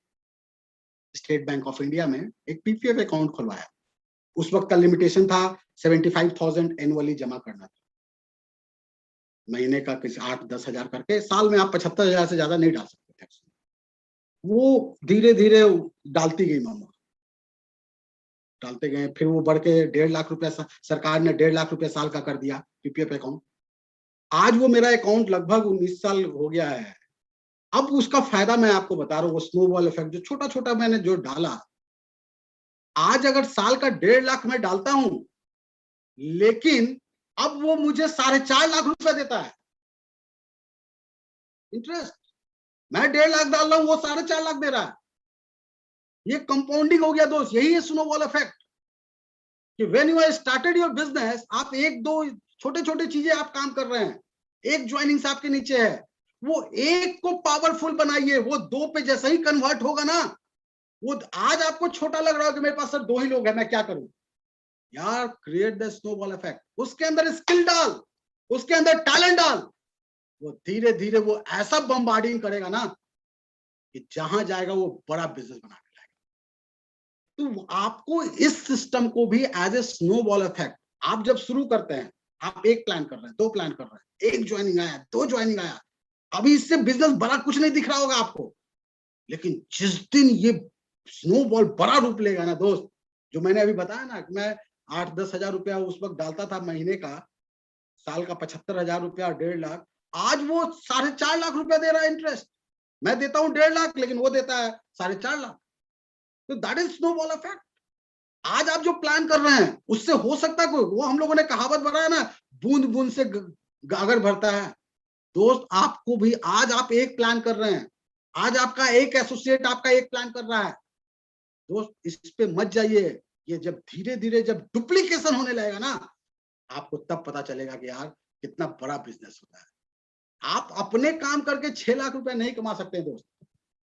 A: स्टेट बैंक ऑफ इंडिया में एक पीपीएफ अकाउंट खुलवाया। उस वक्त का लिमिटेशन था 75,000 एनुअली जमा करना था, महीने का किसी 8-10 हजार करके, साल में आप 75,000 से ज्यादा नहीं डाल सकते थे। वो धीरे धीरे डालती गई मम्मा, डालते गए, फिर वो बढ़ के 1.5 लाख रुपया सरकार ने 1.5 लाख रुपया साल का कर दिया पीपीएफ अकाउंट। आज वो मेरा अकाउंट लगभग 19 साल हो गया है। अब उसका फायदा मैं आपको बता रहा हूँ, वो स्नोबॉल इफेक्ट जो छोटा छोटा मैंने जो डाला, आज अगर साल का 1.5 लाख मैं डालता हूं, लेकिन अब वो मुझे 4.5 लाख रुपया देता है इंटरेस्ट। मैं 1.5 लाख डाल रहा हूं, वो 4.5 लाख दे रहा है। ये कंपाउंडिंग हो गया दोस्त, यही है स्नोबॉल इफेक्ट। कि when you are started your business, आप एक दो छोटे छोटे चीजें आप काम कर रहे हैं, एक ज्वाइनिंग्स आपके नीचे है, वो एक को पावरफुल बनाइए, वो 2 पे जैसा ही कन्वर्ट होगा ना, वो आज आपको छोटा लग रहा है कि मेरे पास सिर्फ 2 ही लोग हैं, मैं क्या करूं यार, क्रिएट द स्नोबॉल इफेक्ट। उसके अंदर स्किल डाल, उसके अंदर टैलेंट डाल, वो धीरे धीरे वो ऐसा बम्बार्डिंग करेगा ना कि जहां जाएगा वो बड़ा बिजनेस बना के लाएगा। तो आपको इस सिस्टम को भी एज ए स्नोबॉल इफेक्ट, आप जब शुरू करते हैं, आप एक प्लान कर रहे हैं, 2 प्लान कर रहे हैं, 1 ज्वाइनिंग आया, 2 ज्वाइनिंग आया, अभी इससे बिजनेस बड़ा कुछ नहीं दिख रहा होगा आपको, लेकिन जिस दिन ये स्नोबॉल बड़ा रूप लेगा ना दोस्त, जो मैंने अभी बताया ना कि मैं 8-10 हजार रुपया उस वक्त डालता था महीने का, साल का 75,000 रुपया, 1.5 लाख, आज वो 4.5 लाख रुपया दे रहा है इंटरेस्ट। मैं देता हूं 1.5 लाख, लेकिन वो देता है 4.5 लाख। तो दैट इज स्नोबॉल इफेक्ट। आज आप जो प्लान कर रहे हैं उससे हो सकता है कोई, वो हम लोगों ने कहावत बनाया ना, बूंद बूंद से गागर भरता है। दोस्त आपको भी, आज आप एक प्लान कर रहे हैं, आज आपका एक एसोसिएट आपका एक प्लान कर रहा है, दोस्त इस पे मत जाइए। ये जब धीरे धीरे जब डुप्लीकेशन होने लगेगा ना, आपको तब पता चलेगा कि यार कितना बड़ा बिजनेस होता है। आप अपने काम करके 6 लाख रुपए नहीं कमा सकते दोस्त।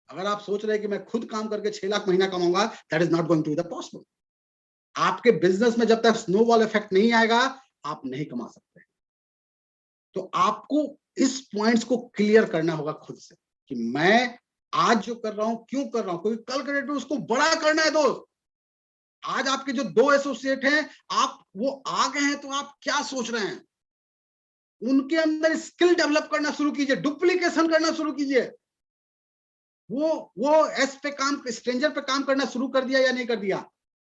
A: अगर आप सोच रहे हैं कि मैं खुद काम करके 6 लाख महीना कमाऊंगा, that is not going to be the possible. आपके बिजनेस में जब तक स्नोबॉल इफेक्ट नहीं आएगा, आप नहीं कमा सकते। तो आपको इस पॉइंट्स को क्लियर करना होगा खुद से कि मैं आज जो कर रहा हूं क्यों कर रहा हूं, कोई कल करे तो उसको बड़ा करना है दोस्त। आज आपके जो 2 एसोसिएट हैं, आप वो आ गए हैं, तो आप क्या सोच रहे हैं, उनके अंदर स्किल डेवलप करना शुरू कीजिए, डुप्लीकेशन करना शुरू कीजिए। वो एस पे काम, स्ट्रेंजर पे काम करना शुरू कर दिया या नहीं कर दिया,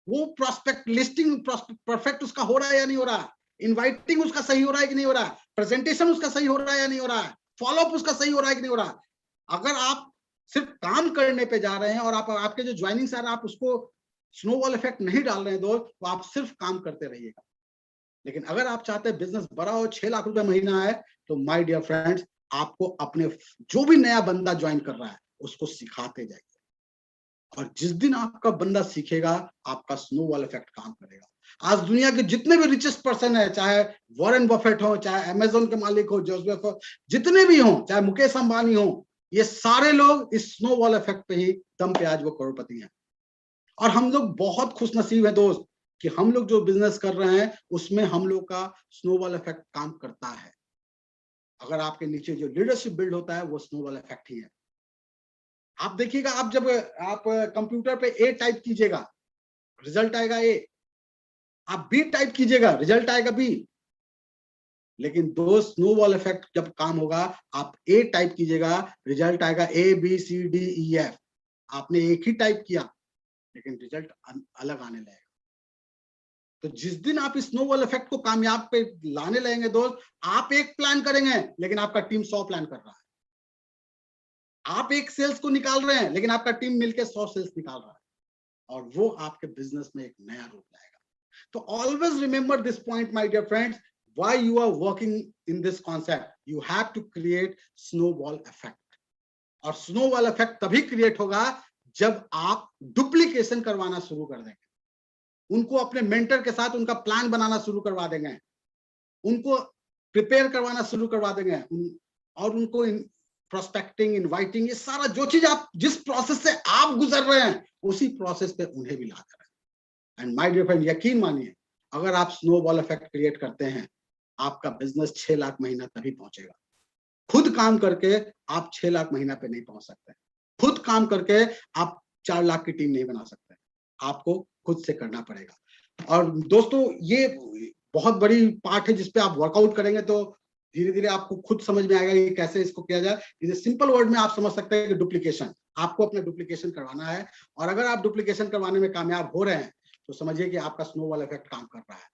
A: वो प्रोस्पेक्ट लिस्टिंग परफेक्ट उसका हो रहा है या नहीं हो रहा है, इनवाइटिंग उसका सही हो रहा है कि नहीं हो रहा है, प्रेजेंटेशन उसका सही हो रहा है या नहीं हो रहा है, फॉलोअप उसका सही हो रहा है कि नहीं हो रहा है। अगर आप सिर्फ काम करने पे जा रहे हैं और आप आपके जो ज्वाइनिंग्स आ रहे हैं आप उसको स्नोबॉल इफेक्ट नहीं डाल रहे हैं दोस्त, तो आप सिर्फ काम करते रहिएगा। लेकिन अगर आप चाहते हैं बिजनेस बड़ा हो, 6 लाख रुपए महीना है, तो माय डियर फ्रेंड्स, आपको अपने जो भी नया बंदा ज्वाइन कर रहा है उसको सिखाते जाइए, और जिस दिन आपका बंदा सीखेगा, आपका स्नोबॉल इफेक्ट काम करेगा। आज दुनिया के जितने भी रिचेस्ट पर्सन है, चाहे वॉरेन बफेट हो, चाहे अमेज़न के मालिक हो, जेफ बेजोस हो, जितने भी हो, चाहे मुकेश अंबानी हो, ये सारे लोग इस स्नोबॉल इफेक्ट पे ही दम पे आज वो करोड़पति हैं। और हम लोग बहुत खुशनसीब है दोस्त कि हम लोग जो बिजनेस कर रहे हैं उसमें हम लोग का स्नोबॉल इफेक्ट काम करता है। अगर आपके नीचे जो लीडरशिप बिल्ड होता है वो स्नोबॉल इफेक्ट ही है। आप देखिएगा, आप जब आप कंप्यूटर पे ए टाइप कीजिएगा, रिजल्ट आएगा ए, आप बी टाइप कीजिएगा, रिजल्ट आएगा बी। लेकिन दो स्नोबॉल इफेक्ट जब काम होगा, आप ए टाइप कीजिएगा, रिजल्ट आएगा A B C D E F. आपने एक ही टाइप किया लेकिन रिजल्ट अलग आने लगेगा। तो जिस दिन आप इस स्नोबॉल इफेक्ट को कामयाब पे लाने लगेंगे दोस्त, आप एक प्लान करेंगे लेकिन आपका टीम 100 प्लान कर रहा है। आप एक सेल्स को निकाल रहे हैं लेकिन आपका टीम मिलकर 100 सेल्स निकाल रहा है, और वो आपके बिजनेस में एक नया रूप लाएगा। तो always remember this point my dear friends, why you are working in this concept, you have to create snowball effect. और स्नोबॉल इफेक्ट तभी क्रिएट होगा जब आप डुप्लीकेशन करवाना शुरू कर देंगे, उनको अपने मेंटर के साथ उनका प्लान बनाना शुरू करवा देंगे, उनको प्रिपेयर करवाना शुरू करवा देंगे, और उनको प्रोस्पेक्टिंग, इनवाइटिंग, ये सारा जो चीज आप जिस प्रोसेस से आप गुजर रहे हैं उसी प्रोसेस पे उन्हें भी ला कर। एंड माय डियर फ्रेंड, यकीन मानिए, अगर आप स्नोबॉल इफेक्ट क्रिएट करते हैं, आपका बिजनेस 6 लाख महीना तभी पहुंचेगा। खुद काम करके आप 6 लाख महीना पे नहीं पहुंच सकते। खुद काम करके आप 4 लाख की टीम नहीं बना सकते, आपको खुद से करना पड़ेगा। और दोस्तों ये बहुत बड़ी पार्ट है जिसपे आप वर्कआउट करेंगे तो धीरे धीरे आपको खुद समझ में आएगा कि कैसे इसको किया जाए। इसे सिंपल वर्ड में आप समझ सकते हैं कि डुप्लीकेशन, आपको अपना डुप्लीकेशन करवाना है, और अगर आप डुप्लीकेशन करवाने में कामयाब हो रहे हैं तो समझिए कि आपका स्नोबॉल इफेक्ट काम कर रहा है।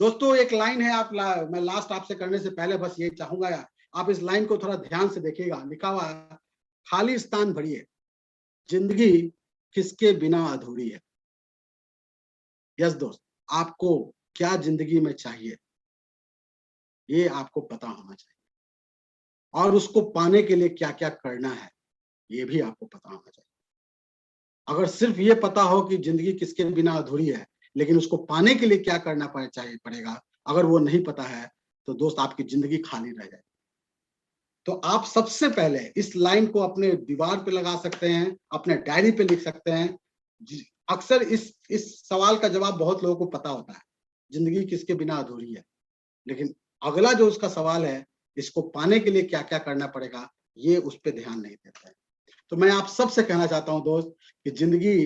A: दोस्तों एक लाइन है, मैं लास्ट आपसे करने से पहले बस ये चाहूंगा, आप इस लाइन को थोड़ा ध्यान से देखिएगा। लिखा हुआ है, खाली स्थान भरिए, जिंदगी किसके बिना अधूरी है। यस दोस्त, आपको क्या जिंदगी में चाहिए ये आपको पता होना चाहिए, और उसको पाने के लिए क्या क्या करना है ये भी आपको पता होना चाहिए। अगर सिर्फ ये पता हो कि जिंदगी किसके बिना अधूरी है, लेकिन उसको पाने के लिए क्या करना पड़ेगा, अगर वो नहीं पता है तो दोस्त आपकी जिंदगी खाली रह जाए। तो आप सबसे पहले इस लाइन को अपने दीवार पे लगा सकते हैं, अपने डायरी पे लिख सकते हैं। अक्सर इस सवाल का जवाब बहुत लोगों को पता होता है, जिंदगी किसके बिना अधूरी है, लेकिन अगला जो उसका सवाल है, इसको पाने के लिए क्या क्या करना पड़ेगा, ये उस पर ध्यान नहीं देते हैं। तो मैं आप सबसे कहना चाहता हूं दोस्त कि जिंदगी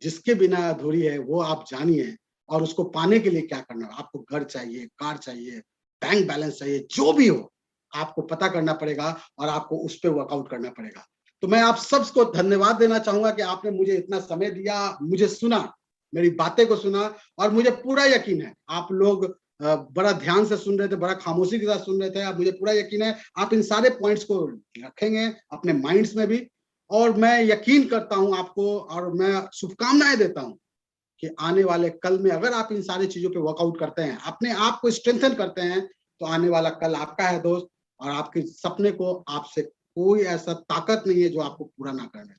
A: जिसके बिना अधूरी है वो आप जानिए, और उसको पाने के लिए क्या करना है। आपको घर चाहिए, कार चाहिए, बैंक बैलेंस चाहिए, जो भी हो आपको पता करना पड़ेगा और आपको उस पर वर्कआउट करना पड़ेगा। तो मैं आप सबको धन्यवाद देना चाहूंगा कि आपने मुझे इतना समय दिया, मुझे सुना, मेरी बातें को सुना, और मुझे पूरा यकीन है आप लोग बड़ा ध्यान से सुन रहे थे, बड़ा खामोशी के साथ सुन रहे थे। अब मुझे पूरा यकीन है आप इन सारे पॉइंट्स को रखेंगे अपने माइंड्स में भी, और मैं यकीन करता हूं आपको, और मैं शुभकामनाएं देता हूं कि आने वाले कल में अगर आप इन सारी चीजों पे वर्कआउट करते हैं, अपने आप को स्ट्रेंथन करते हैं, तो आने वाला कल आपका है दोस्त, और आपके सपने को आपसे कोई ऐसा ताकत नहीं है जो आपको पूरा ना करने।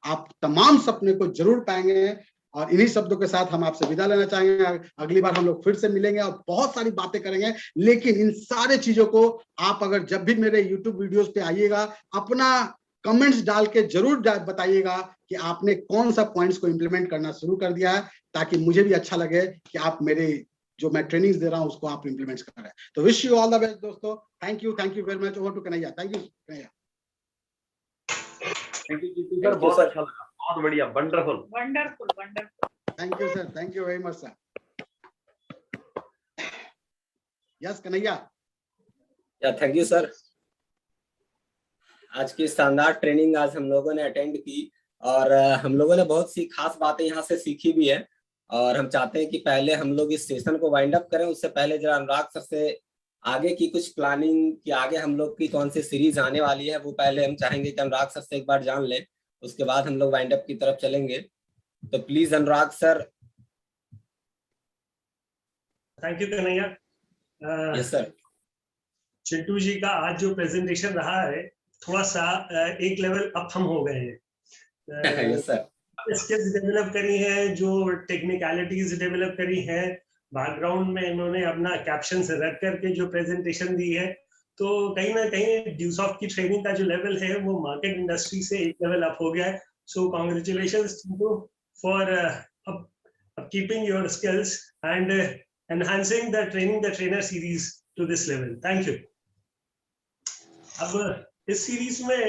A: आप तमाम सपने को जरूर पाएंगे। और इन्हीं शब्दों के साथ हम आपसे विदा लेना चाहेंगे। अगली बार हम लोग फिर से मिलेंगे और बहुत सारी बातें करेंगे, लेकिन इन सारे चीजों को आप अगर जब भी मेरे YouTube वीडियोस पे आइएगा, अपना कमेंट्स डाल के जरूर बताइएगा कि आपने कौन सा पॉइंट्स को इंप्लीमेंट करना शुरू कर दिया है, ताकि मुझे भी अच्छा लगे कि आप मेरे जो मैं ट्रेनिंग्स दे रहा हूं उसको आप इंप्लीमेंट कर रहे हैं। तो wish you all the best दोस्तों। Thank you very much. Over to Kanhaiya. Thank you Kanhaiya.
B: Thank you Jeetu sir, बहुत अच्छा लगा, बहुत बढ़िया, wonderful wonderful wonderful.
A: Thank you sir, thank you very much sir. Yes Kanhaiya.
C: Thank you sir. आज की शानदार training आज हम लोगों ने अटेंड की, और हम लोगों ने बहुत सी खास बातें यहाँ से सीखी भी है। और हम चाहते हैं कि पहले हम लोग इस सेशन को वाइंड अप करें, उससे पहले जरा अनुराग सर से आगे की कुछ प्लानिंग कि आगे हम लोग की कौन सी सीरीज आने वाली है वो पहले हम चाहेंगे कि अनुराग सर से एक बार जान लें, उसके बाद हम लोग वाइंड अप की तरफ चलेंगे। तो please Anurag sir.
D: Thank you Kanhaiya.
C: Yes sir.
D: Chintu ji का आज जो प्रेजेंटेशन रहा है, थोड़ा सा एक लेवल अप हम हो गए हैं।
C: Yes sir.
D: स्किल्स डेवलप करी हैं, जो टेक्निकलिटीज डेवलप करी हैं, बैकग्राउंड में इन्होंने अपना कैप्शन से रख करके जो प्रेजेंटेशन दी है, तो कहीं ना कहीं ड्यूसॉफ्ट की ट्रेनिंग का जो लेवल है वो मार्केट इंडस्ट्री से एक लेवल अप हो गया है। सो congratulations for keeping your skills and enhancing the training the trainer series to this level. Thank you. अब इस सीरीज में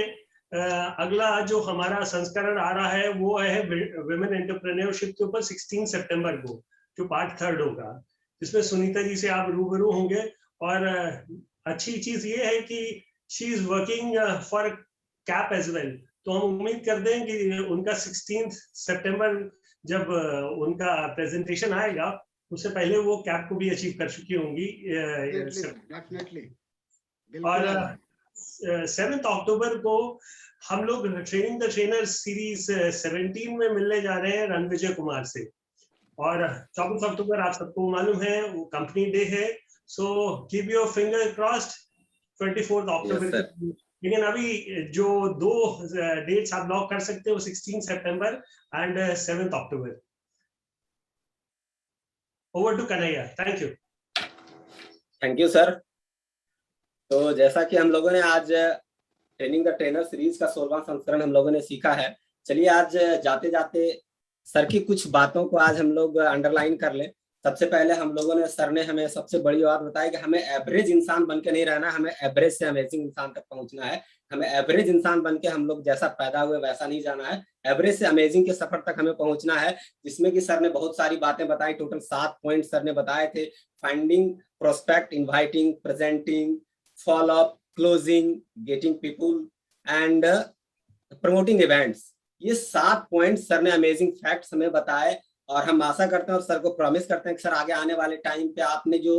D: अगला जो हमारा संस्करण आ रहा है वो है विमेन एंटरप्रेन्योरशिप के ऊपर 16 सितंबर को, जो पार्ट 3 होगा, जिसमें सुनीता जी से आप रूबरू होंगे। और अच्छी चीज ये है कि she is working for cap as well, तो हम उम्मीद करते हैं कि उनका 16 सितंबर जब उनका प्रेजेंटेशन आएगा उससे पहले वो कैप को भी अचीव कर चुकी होंगी। और 7 अक्टूबर को हम लोग ट्रेनिंग द ट्रेनर सीरीज 17 में मिलने जा रहे हैं रणविजय कुमार से। और 24 अक्टूबर आप सबको मालूम है वो कंपनी डे है, so keep your finger crossed 24 अक्टूबर। लेकिन अभी जो 2 डेट्स आप लॉक कर सकते हो 16 सितंबर एंड 7 अक्टूबर। Over to Kanhaiya. Thank you.
C: Thank you sir. तो जैसा कि हम लोगों ने आज ट्रेनिंग द ट्रेनर सीरीज का 16वां संस्करण हम लोगों ने सीखा है, चलिए आज जाते जाते सर की कुछ बातों को आज हम लोग अंडरलाइन कर लें। सबसे पहले हम लोगों ने, सर ने हमें सबसे बड़ी बात बताई कि हमें एवरेज इंसान बन के नहीं रहना, हमें एवरेज से अमेजिंग इंसान तक पहुंचना है। हमें एवरेज इंसान बन के हम लोग जैसा पैदा हुए वैसा नहीं जाना है, एवरेज से अमेजिंग के सफर तक हमें पहुंचना है, जिसमें कि सर ने बहुत सारी बातें बताई। टोटल 7 पॉइंट सर ने बताए थे। Finding, prospect, inviting, presenting, follow up, closing, getting people and promoting events. ये 7 पॉइंट सर ने अमेजिंग फैक्ट्स हमें बताए, और हम आशा करते हैं और सर को प्रॉमिस करते हैं कि सर आगे आने वाले टाइम पे आपने जो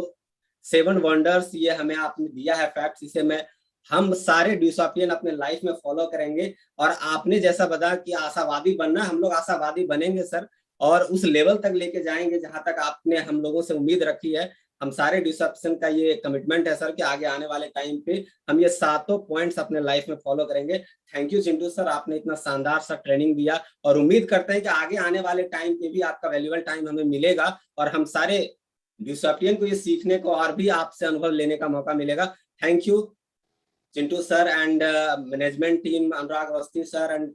C: 7 वंडर्स ये हमें आपने दिया है फैक्ट्स, इसे हम सारे ड्यूसॉपियन अपने लाइफ में फॉलो करेंगे। और आपने जैसा बताया कि आशावादी बनना, हम लोग आशावादी बनेंगे सर, और उस लेवल तक लेके जाएंगे जहां तक आपने हम लोगों से उम्मीद रखी है। हम सारे ड्यूसॉपियन का ये कमिटमेंट है सर कि आगे आने वाले टाइम पे हम ये 7 पॉइंट्स अपने लाइफ में फॉलो करेंगे। थैंक यू चिंटू सर, आपने इतना शानदार सा ट्रेनिंग दिया, और उम्मीद करते हैं कि आगे आने वाले टाइम पे भी आपका वैल्यूएबल टाइम हमें मिलेगा, और हम सारे ड्यूसॉपियन को ये सीखने को और भी आपसे अनुभव लेने का मौका मिलेगा। Thank you Chintu sir and management team, Anurag Awasthi sir and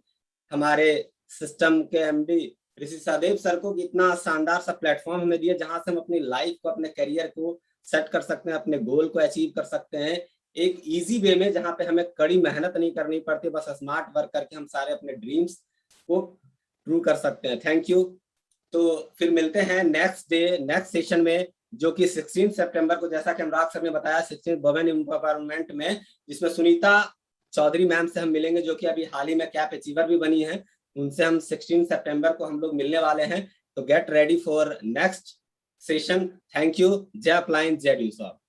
C: हमारे सिस्टम के एमडी ऋषि सहदेव सर को, इतना शानदार सा प्लेटफॉर्म हमें दिया जहां से हम अपनी लाइफ को, अपने करियर को सेट कर सकते हैं, अपने गोल को अचीव कर सकते हैं एक इजी वे में, जहां पे हमें कड़ी मेहनत नहीं करनी पड़ती, बस स्मार्ट वर्क करके हम सारे अपने ड्रीम्स को ट्रू कर सकते हैं। Thank you. तो फिर मिलते हैं नेक्स्ट सेशन में, जो कि 16 सितंबर को, जैसा कि अनुराग सर ने बताया, 16 वुमेन एम्पावरमेंट में, जिसमें सुनीता चौधरी मैम से हम मिलेंगे, जो कि अभी हाल ही में कैप अचीवर भी बनी है। उनसे हम 16 सितंबर को हम लोग मिलने वाले हैं। तो get ready for next session. Thank you. जय अपलायंस, जय ड्यूसॉप।